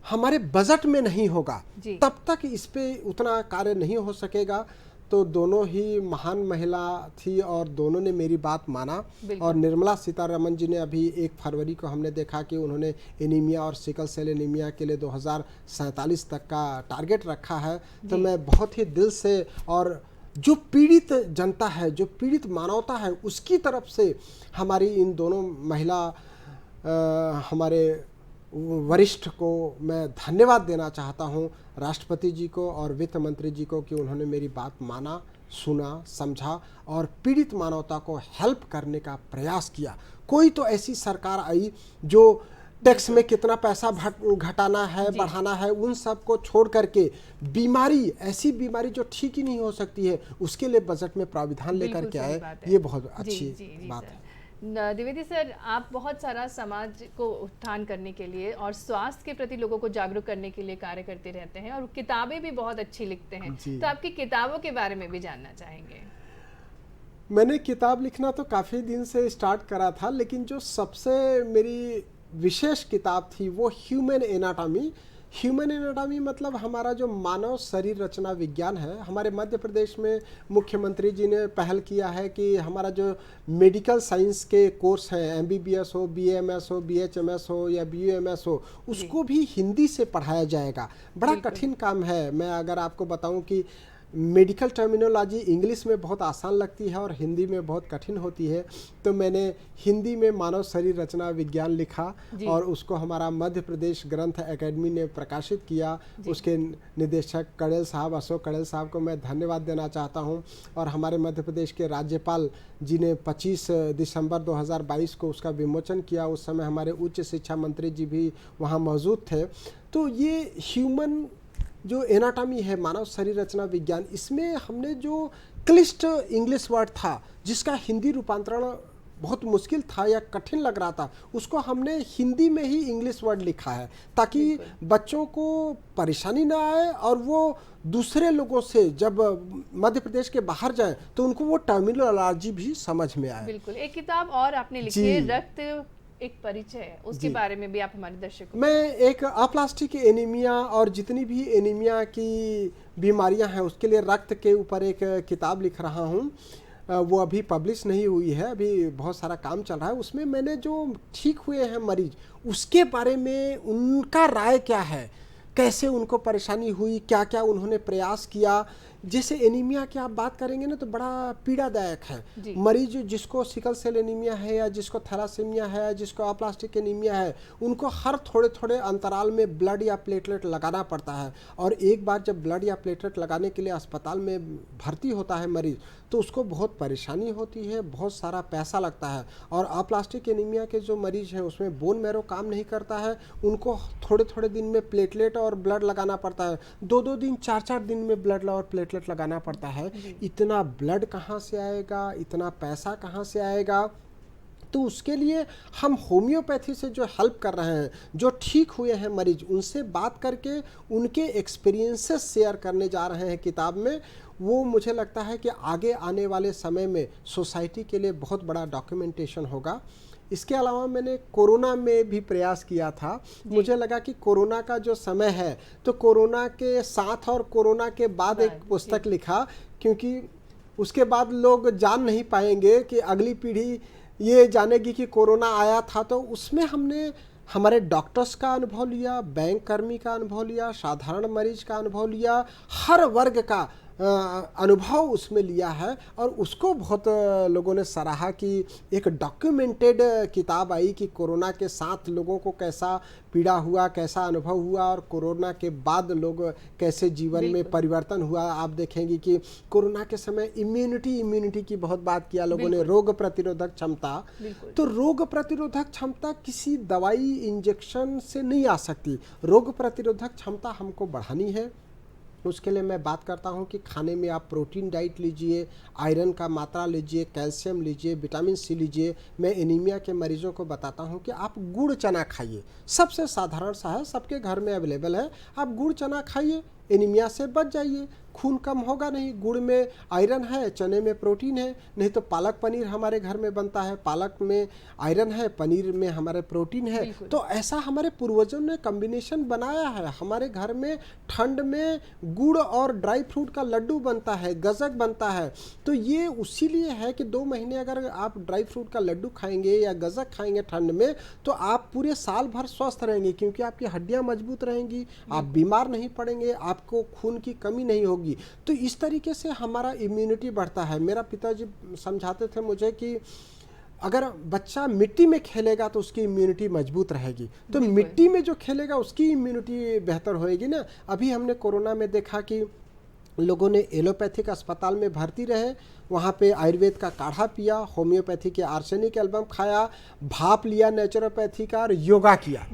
हमारे बजट में नहीं होगा तब तक इस पे उतना कार्य नहीं हो सकेगा। तो दोनों ही महान महिला थी और दोनों ने मेरी बात माना। और निर्मला सीतारमण जी ने अभी 1 फरवरी को हमने देखा कि उन्होंने एनीमिया और सिकल सेल एनीमिया के लिए 2047 तक का टारगेट रखा है। तो मैं बहुत ही दिल से, और जो पीड़ित जनता है, जो पीड़ित मानवता है, उसकी तरफ से हमारी इन दोनों महिला हमारे वरिष्ठ को मैं धन्यवाद देना चाहता हूं, राष्ट्रपति जी को और वित्त मंत्री जी को, कि उन्होंने मेरी बात माना, सुना, समझा और पीड़ित मानवता को हेल्प करने का प्रयास किया। कोई तो ऐसी सरकार आई जो टैक्स में कितना पैसा घटाना है, बढ़ाना है, उन सब को छोड़ करके बीमारी, ऐसी बीमारी जो ठीक ही नहीं हो सकती है, उसके लिए बजट में प्राविधान लेकर के आए। ये बहुत अच्छी बात है। द्विवेदी सर, आप बहुत सारा समाज को उत्थान करने के लिए और स्वास्थ्य के प्रति लोगों को जागरूक करने के लिए कार्य करते रहते हैं, और किताबें भी बहुत अच्छी लिखते हैं। तो आपकी किताबों के बारे में भी जानना चाहेंगे। मैंने किताब लिखना तो काफ़ी दिन से स्टार्ट करा था, लेकिन जो सबसे मेरी विशेष किताब थी वो ह्यूमन एनाटॉमी। ह्यूमन एनाटॉमी मतलब हमारा जो मानव शरीर रचना विज्ञान है। हमारे मध्य प्रदेश में मुख्यमंत्री जी ने पहल किया है कि हमारा जो मेडिकल साइंस के कोर्स हैं, MBBS हो, BAMS हो, BHMS हो या BUMS हो, उसको भी हिंदी से पढ़ाया जाएगा। बड़ा कठिन काम है। मैं अगर आपको बताऊं कि मेडिकल टर्मिनोलॉजी इंग्लिश में बहुत आसान लगती है और हिंदी में बहुत कठिन होती है, तो मैंने हिंदी में मानव शरीर रचना विज्ञान लिखा और उसको हमारा मध्य प्रदेश ग्रंथ एकेडमी ने प्रकाशित किया। उसके निदेशक कड़ेल साहब, अशोक कड़ेल साहब को मैं धन्यवाद देना चाहता हूं। और हमारे मध्य प्रदेश के राज्यपाल जी ने 25 दिसंबर 2022 को उसका विमोचन किया। उस समय हमारे उच्च शिक्षा मंत्री जी भी वहाँ मौजूद थे। तो ये ह्यूमन जो एनाटॉमी है, मानव शरीर रचना विज्ञान, इसमें हमने जो क्लिष्ट इंग्लिश वर्ड था जिसका हिंदी रूपांतरण बहुत मुश्किल था या कठिन लग रहा था, उसको हमने हिंदी में ही इंग्लिश वर्ड लिखा है ताकि बच्चों को परेशानी ना आए और वो दूसरे लोगों से जब मध्य प्रदेश के बाहर जाएं तो उनको वो टर्मिनोलॉजी भी समझ में आए। बिल्कुल। एक किताब और आपने लिखी है, रक्त एक परिचय है, उसके बारे में भी आप हमारे दर्शकों। मैं एक अप्लास्टिक एनीमिया और जितनी भी एनीमिया की बीमारियां हैं उसके लिए रक्त के ऊपर एक किताब लिख रहा हूं। वो अभी पब्लिश नहीं हुई है, अभी बहुत सारा काम चल रहा है। उसमें मैंने जो ठीक हुए हैं मरीज, उसके बारे में उनका राय क्या है, कैसे उनको परेशानी हुई, क्या क्या उन्होंने प्रयास किया। जैसे एनीमिया की आप बात करेंगे ना तो बड़ा पीड़ादायक है। मरीज जिसको सिकल सेल एनीमिया है या जिसको थैलासीमिया है, जिसको अप्लास्टिक एनीमिया है, उनको हर थोड़े थोड़े अंतराल में ब्लड या प्लेटलेट लगाना पड़ता है। और एक बार जब ब्लड या प्लेटलेट लगाने के लिए अस्पताल में भर्ती होता है मरीज, तो उसको बहुत परेशानी होती है, बहुत सारा पैसा लगता है। और अप्लास्टिक एनीमिया के जो मरीज हैं उसमें बोन मैरो काम नहीं करता है, उनको थोड़े थोड़े दिन में प्लेटलेट और ब्लड लगाना पड़ता है। 2-2 दिन 4-4 दिन में ब्लड और प्लेटलेट लगाना पड़ता है। इतना ब्लड कहाँ से आएगा, इतना पैसा कहाँ से आएगा? तो उसके लिए हम होम्योपैथी से जो हेल्प कर रहे हैं, जो ठीक हुए हैं मरीज, उनसे बात करके उनके एक्सपीरियंसेस शेयर करने जा रहे हैं किताब में। वो मुझे लगता है कि आगे आने वाले समय में सोसाइटी के लिए बहुत बड़ा डॉक्यूमेंटेशन होगा। इसके अलावा मैंने कोरोना में भी प्रयास किया था। मुझे लगा कि कोरोना का जो समय है, तो कोरोना के साथ और कोरोना के बाद एक पुस्तक लिखा, क्योंकि उसके बाद लोग जान नहीं पाएंगे कि अगली पीढ़ी ये जानेगी कि कोरोना आया था। तो उसमें हमने हमारे डॉक्टर्स का अनुभव लिया, बैंक कर्मी का अनुभव लिया, साधारण मरीज का अनुभव लिया, हर वर्ग का अनुभव उसमें लिया है और उसको बहुत लोगों ने सराहा कि एक डॉक्यूमेंटेड किताब आई कि कोरोना के साथ लोगों को कैसा पीड़ा हुआ, कैसा अनुभव हुआ और कोरोना के बाद लोग कैसे जीवन में परिवर्तन हुआ। आप देखेंगे कि कोरोना के समय इम्यूनिटी की बहुत बात किया लोगों ने, रोग प्रतिरोधक क्षमता। तो रोग प्रतिरोधक क्षमता किसी दवाई इंजेक्शन से नहीं आ सकती। रोग प्रतिरोधक क्षमता हमको बढ़ानी है। उसके लिए मैं बात करता हूँ कि खाने में आप प्रोटीन डाइट लीजिए, आयरन का मात्रा लीजिए, कैल्शियम लीजिए, विटामिन सी लीजिए। मैं एनीमिया के मरीजों को बताता हूँ कि आप गुड़ चना खाइए, सबसे साधारण सा है, सबके घर में अवेलेबल है। आप गुड़ चना खाइए, एनीमिया से बच जाइए, खून कम होगा नहीं। गुड़ में आयरन है, चने में प्रोटीन है। नहीं तो पालक पनीर हमारे घर में बनता है, पालक में आयरन है, पनीर में हमारे प्रोटीन है। तो ऐसा हमारे पूर्वजों ने कॉम्बिनेशन बनाया है। हमारे घर में ठंड में गुड़ और ड्राई फ्रूट का लड्डू बनता है, गजक बनता है। तो ये उसी लिए है कि 2 महीने अगर आप ड्राई फ्रूट का लड्डू खाएंगे या गजक खाएंगे ठंड में, तो आप पूरे साल भर स्वस्थ रहेंगे, क्योंकि आपकी हड्डियां मजबूत रहेंगी, आप बीमार नहीं पड़ेंगे, आपको खून की कमी नहीं होगी। तो इस तरीके से हमारा इम्यूनिटी बढ़ता है। मेरा पिताजी समझाते थे मुझे कि अगर बच्चा मिट्टी में खेलेगा तो उसकी इम्यूनिटी मजबूत रहेगी, तो मिट्टी में जो खेलेगा उसकी इम्यूनिटी बेहतर होएगी ना। अभी हमने कोरोना में देखा कि लोगों ने एलोपैथिक अस्पताल में भर्ती रहे, वहाँ पे आयुर्वेद का काढ़ा पिया, होम्योपैथी के आर्सेनिक एल्बम खाया, भाप लिया नेचुरोपैथी का और योगा किया।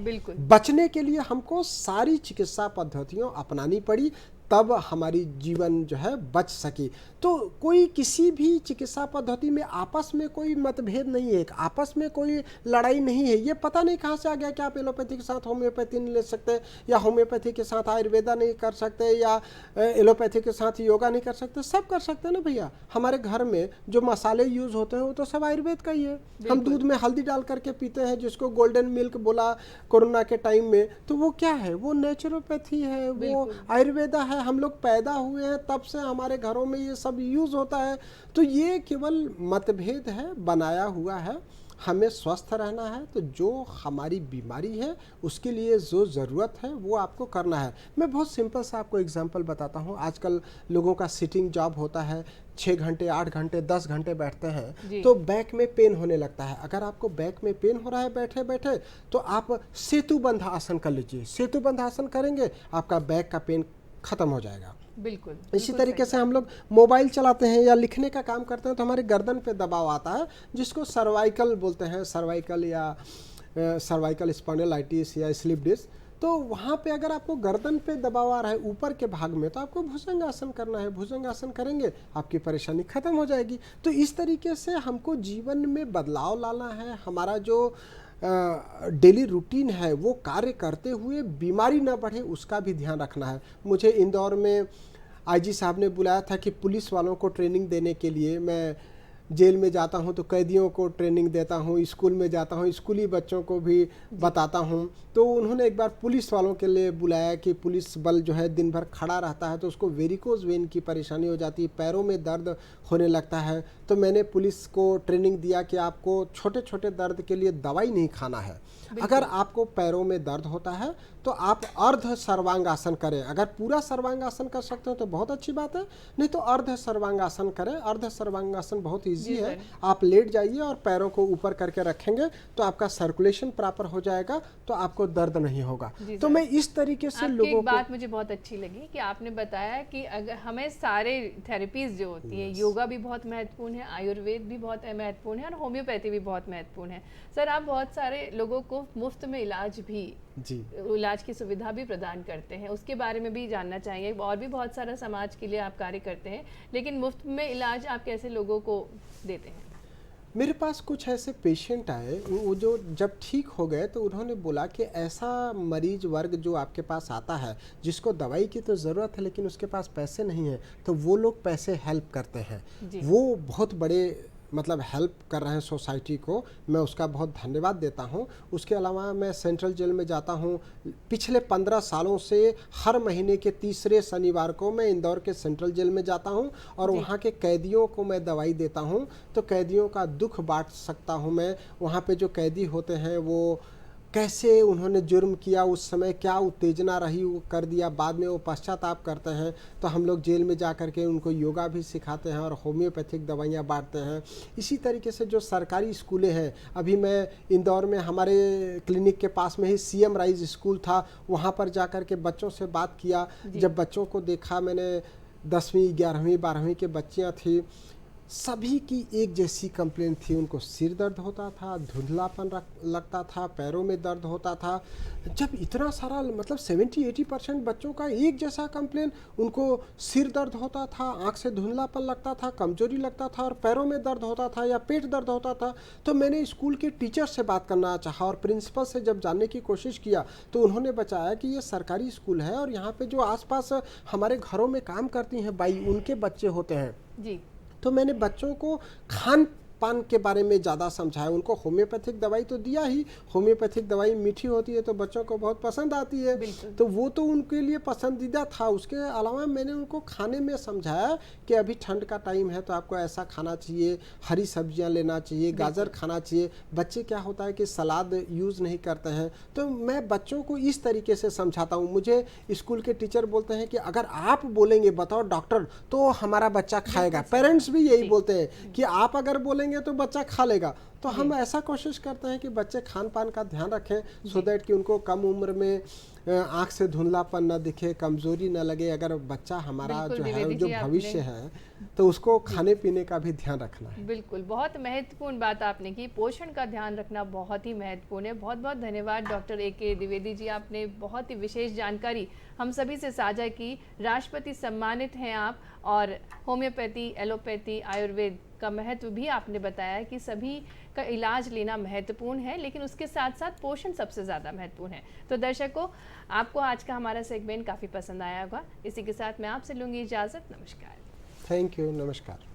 बचने के लिए हमको सारी चिकित्सा पद्धतियों अपनानी पड़ी, तब हमारी जीवन जो है बच सकी। तो कोई किसी भी चिकित्सा पद्धति में आपस में कोई मतभेद नहीं है, आपस में कोई लड़ाई नहीं है। ये पता नहीं कहाँ से आ गया कि आप एलोपैथी के साथ होम्योपैथी नहीं ले सकते, या होम्योपैथी के साथ आयुर्वेदा नहीं कर सकते, या एलोपैथी के साथ योगा नहीं कर सकते। सब कर सकते हैं ना भैया। हमारे घर में जो मसाले यूज होते हैं वो तो सब आयुर्वेद का ही है। हम दूध में हल्दी डाल करके पीते हैं, जिसको गोल्डन मिल्क बोला कोरोना के टाइम में, तो वो क्या है? वो नेचुरोपैथी है, वो आयुर्वेदा है। हम लोग पैदा हुए हैं तब से हमारे घरों में ये सब यूज होता है। तो ये केवल मतभेद है, बनाया हुआ है। हमें स्वस्थ रहना है तो जो हमारी बीमारी है उसके लिए जो ज़रूरत है वो आपको करना है। मैं बहुत सिंपल सा आपको एग्जांपल बताता हूँ। आजकल लोगों का सिटिंग जॉब होता है, 6 घंटे 8 घंटे 10 घंटे बैठते हैं, तो बैक में पेन होने लगता है। अगर आपको बैक में पेन हो रहा है बैठे बैठे, तो आप सेतुबंध आसन कर लीजिए। सेतुबंध आसन करेंगे, आपका बैक का पेन खत्म हो जाएगा। बिल्कुल। इसी तरीके से हम लोग मोबाइल चलाते हैं या लिखने का काम करते हैं तो हमारे गर्दन पे दबाव आता है, जिसको सर्वाइकल बोलते हैं, सर्वाइकल या सर्वाइकल स्पॉन्डिलाइटिस या स्लिप डिस्क। तो वहाँ पे अगर आपको गर्दन पे दबाव आ रहा है ऊपर के भाग में, तो आपको भुजंगासन करना है। भुजंगासन करेंगे, आपकी परेशानी खत्म हो जाएगी। तो इस तरीके से हमको जीवन में बदलाव लाना है। हमारा जो डेली रूटीन है वो कार्य करते हुए बीमारी ना बढ़े, उसका भी ध्यान रखना है। मुझे इंदौर में आईजी साहब ने बुलाया था कि पुलिस वालों को ट्रेनिंग देने के लिए। मैं जेल में जाता हूँ तो कैदियों को ट्रेनिंग देता हूँ, स्कूल में जाता हूँ स्कूली बच्चों को भी बताता हूँ। तो उन्होंने एक बार पुलिस वालों के लिए बुलाया कि पुलिस बल जो है दिन भर खड़ा रहता है तो उसको वेरिकोज वेन की परेशानी हो जाती है, पैरों में दर्द होने लगता है। तो मैंने पुलिस को ट्रेनिंग दिया कि आपको छोटे छोटे दर्द के लिए दवाई नहीं खाना है। अगर आपको पैरों में दर्द होता है तो आप अर्ध सर्वांगासन करें। अगर पूरा सर्वांगासन कर सकते हो तो बहुत अच्छी बात है, नहीं तो अर्ध सर्वांगासन करें। अर्ध सर्वांगासन बहुत ईजी है। आप लेट जाइए और पैरों को ऊपर करके रखेंगे तो आपका सर्कुलेशन प्रॉपर हो जाएगा, तो आपको दर्द नहीं होगा। तो मैं इस तरीके से लोगों को, एक बात मुझे बहुत अच्छी लगी कि आपने बताया कि अगर हमें सारे थेरेपीज जो होती हैं, योगा भी बहुत महत्वपूर्ण है, आयुर्वेद भी बहुत महत्वपूर्ण है और होम्योपैथी भी बहुत महत्वपूर्ण है। सर, आप बहुत सारे लोगों को मुफ्त में इलाज की सुविधा भी प्रदान करते हैं, उसके बारे में भी जानना चाहिए। और भी बहुत सारा समाज के लिए आप कार्य करते हैं, लेकिन मुफ्त में इलाज आप कैसे लोगों को देते हैं? मेरे पास कुछ ऐसे पेशेंट आए, वो जो जब ठीक हो गए तो उन्होंने बोला कि ऐसा मरीज वर्ग जो आपके पास आता है जिसको दवाई की तो ज़रूरत है लेकिन उसके पास पैसे नहीं है, तो वो लोग पैसे हेल्प करते हैं। वो बहुत बड़े मतलब हेल्प कर रहे हैं सोसाइटी को, मैं उसका बहुत धन्यवाद देता हूं। उसके अलावा मैं सेंट्रल जेल में जाता हूं। पिछले 15 सालों से हर महीने के तीसरे शनिवार को मैं इंदौर के सेंट्रल जेल में जाता हूं और वहां के कैदियों को मैं दवाई देता हूं। तो कैदियों का दुख बांट सकता हूं मैं। वहां पे जो कैदी होते हैं वो कैसे उन्होंने जुर्म किया, उस समय क्या उत्तेजना रही वो कर दिया, बाद में वो पश्चाताप करते हैं। तो हम लोग जेल में जा कर के उनको योगा भी सिखाते हैं और होम्योपैथिक दवाइयाँ बांटते हैं। इसी तरीके से जो सरकारी स्कूलें हैं, अभी मैं इंदौर में हमारे क्लिनिक के पास में ही CM राइज स्कूल था, वहाँ पर जा कर के बच्चों से बात किया। जब बच्चों को देखा मैंने, 10वीं 11वीं 12वीं के बच्चियाँ थी, सभी की एक जैसी कंप्लेन थी। उनको सिर दर्द होता था, धुंधलापन लगता था, पैरों में दर्द होता था। जब इतना सारा मतलब 70-80% बच्चों का एक जैसा कंप्लेन, उनको सिर दर्द होता था, आंख से धुंधलापन लगता था, कमजोरी लगता था और पैरों में दर्द होता था या पेट दर्द होता था, तो मैंने स्कूल के टीचर से बात करना चाहा और प्रिंसिपल से जब जानने की कोशिश किया तो उन्होंने बताया कि ये सरकारी स्कूल है और यहाँ पे जो आसपास हमारे घरों में काम करती हैं बाई, उनके बच्चे होते हैं जी। तो मैंने बच्चों को खान पान के बारे में ज़्यादा समझाया। उनको होम्योपैथिक दवाई तो दिया ही, होम्योपैथिक दवाई मीठी होती है तो बच्चों को बहुत पसंद आती है, तो वो तो उनके लिए पसंदीदा था। उसके अलावा मैंने उनको खाने में समझाया कि अभी ठंड का टाइम है तो आपको ऐसा खाना चाहिए, हरी सब्जियां लेना चाहिए, गाजर खाना चाहिए। बच्चे क्या होता है कि सलाद यूज़ नहीं करते हैं, तो मैं बच्चों को इस तरीके से समझाता हूँ। मुझे स्कूल के टीचर बोलते हैं कि अगर आप बोलेंगे बताओ डॉक्टर तो हमारा बच्चा खाएगा। पेरेंट्स भी यही बोलते हैं कि आप अगर बोलेंगे तो बच्चा खा लेगा। तो हम ऐसा कोशिश करते हैं कि बच्चे खान पान का ध्यान रखें, सो दैट कि उनको कम उम्र में आँख से धुंधलापन न दिखे, कमजोरी न लगे। अगर बच्चा हमारा जो है जो भविष्य है तो उसको खाने पीने का भी ध्यान रखना है। बिल्कुल, बहुत महत्वपूर्ण बात आपने की, पोषण का ध्यान रखना बहुत ही महत्वपूर्ण है। बहुत बहुत धन्यवाद डॉक्टर A.K. द्विवेदी जी, आपने बहुत ही विशेष जानकारी हम सभी से साझा की। राष्ट्रपति सम्मानित हैं आप और होम्योपैथी, एलोपैथी, आयुर्वेद का महत्व भी आपने बताया कि सभी का इलाज लेना महत्वपूर्ण है, लेकिन उसके साथ साथ पोषण सबसे ज़्यादा महत्वपूर्ण है। तो दर्शकों, आपको आज का हमारा सेगमेंट काफ़ी पसंद आया होगा। इसी के साथ मैं आपसे लूँगी इजाज़त। नमस्कार। थैंक यू, नमस्कार।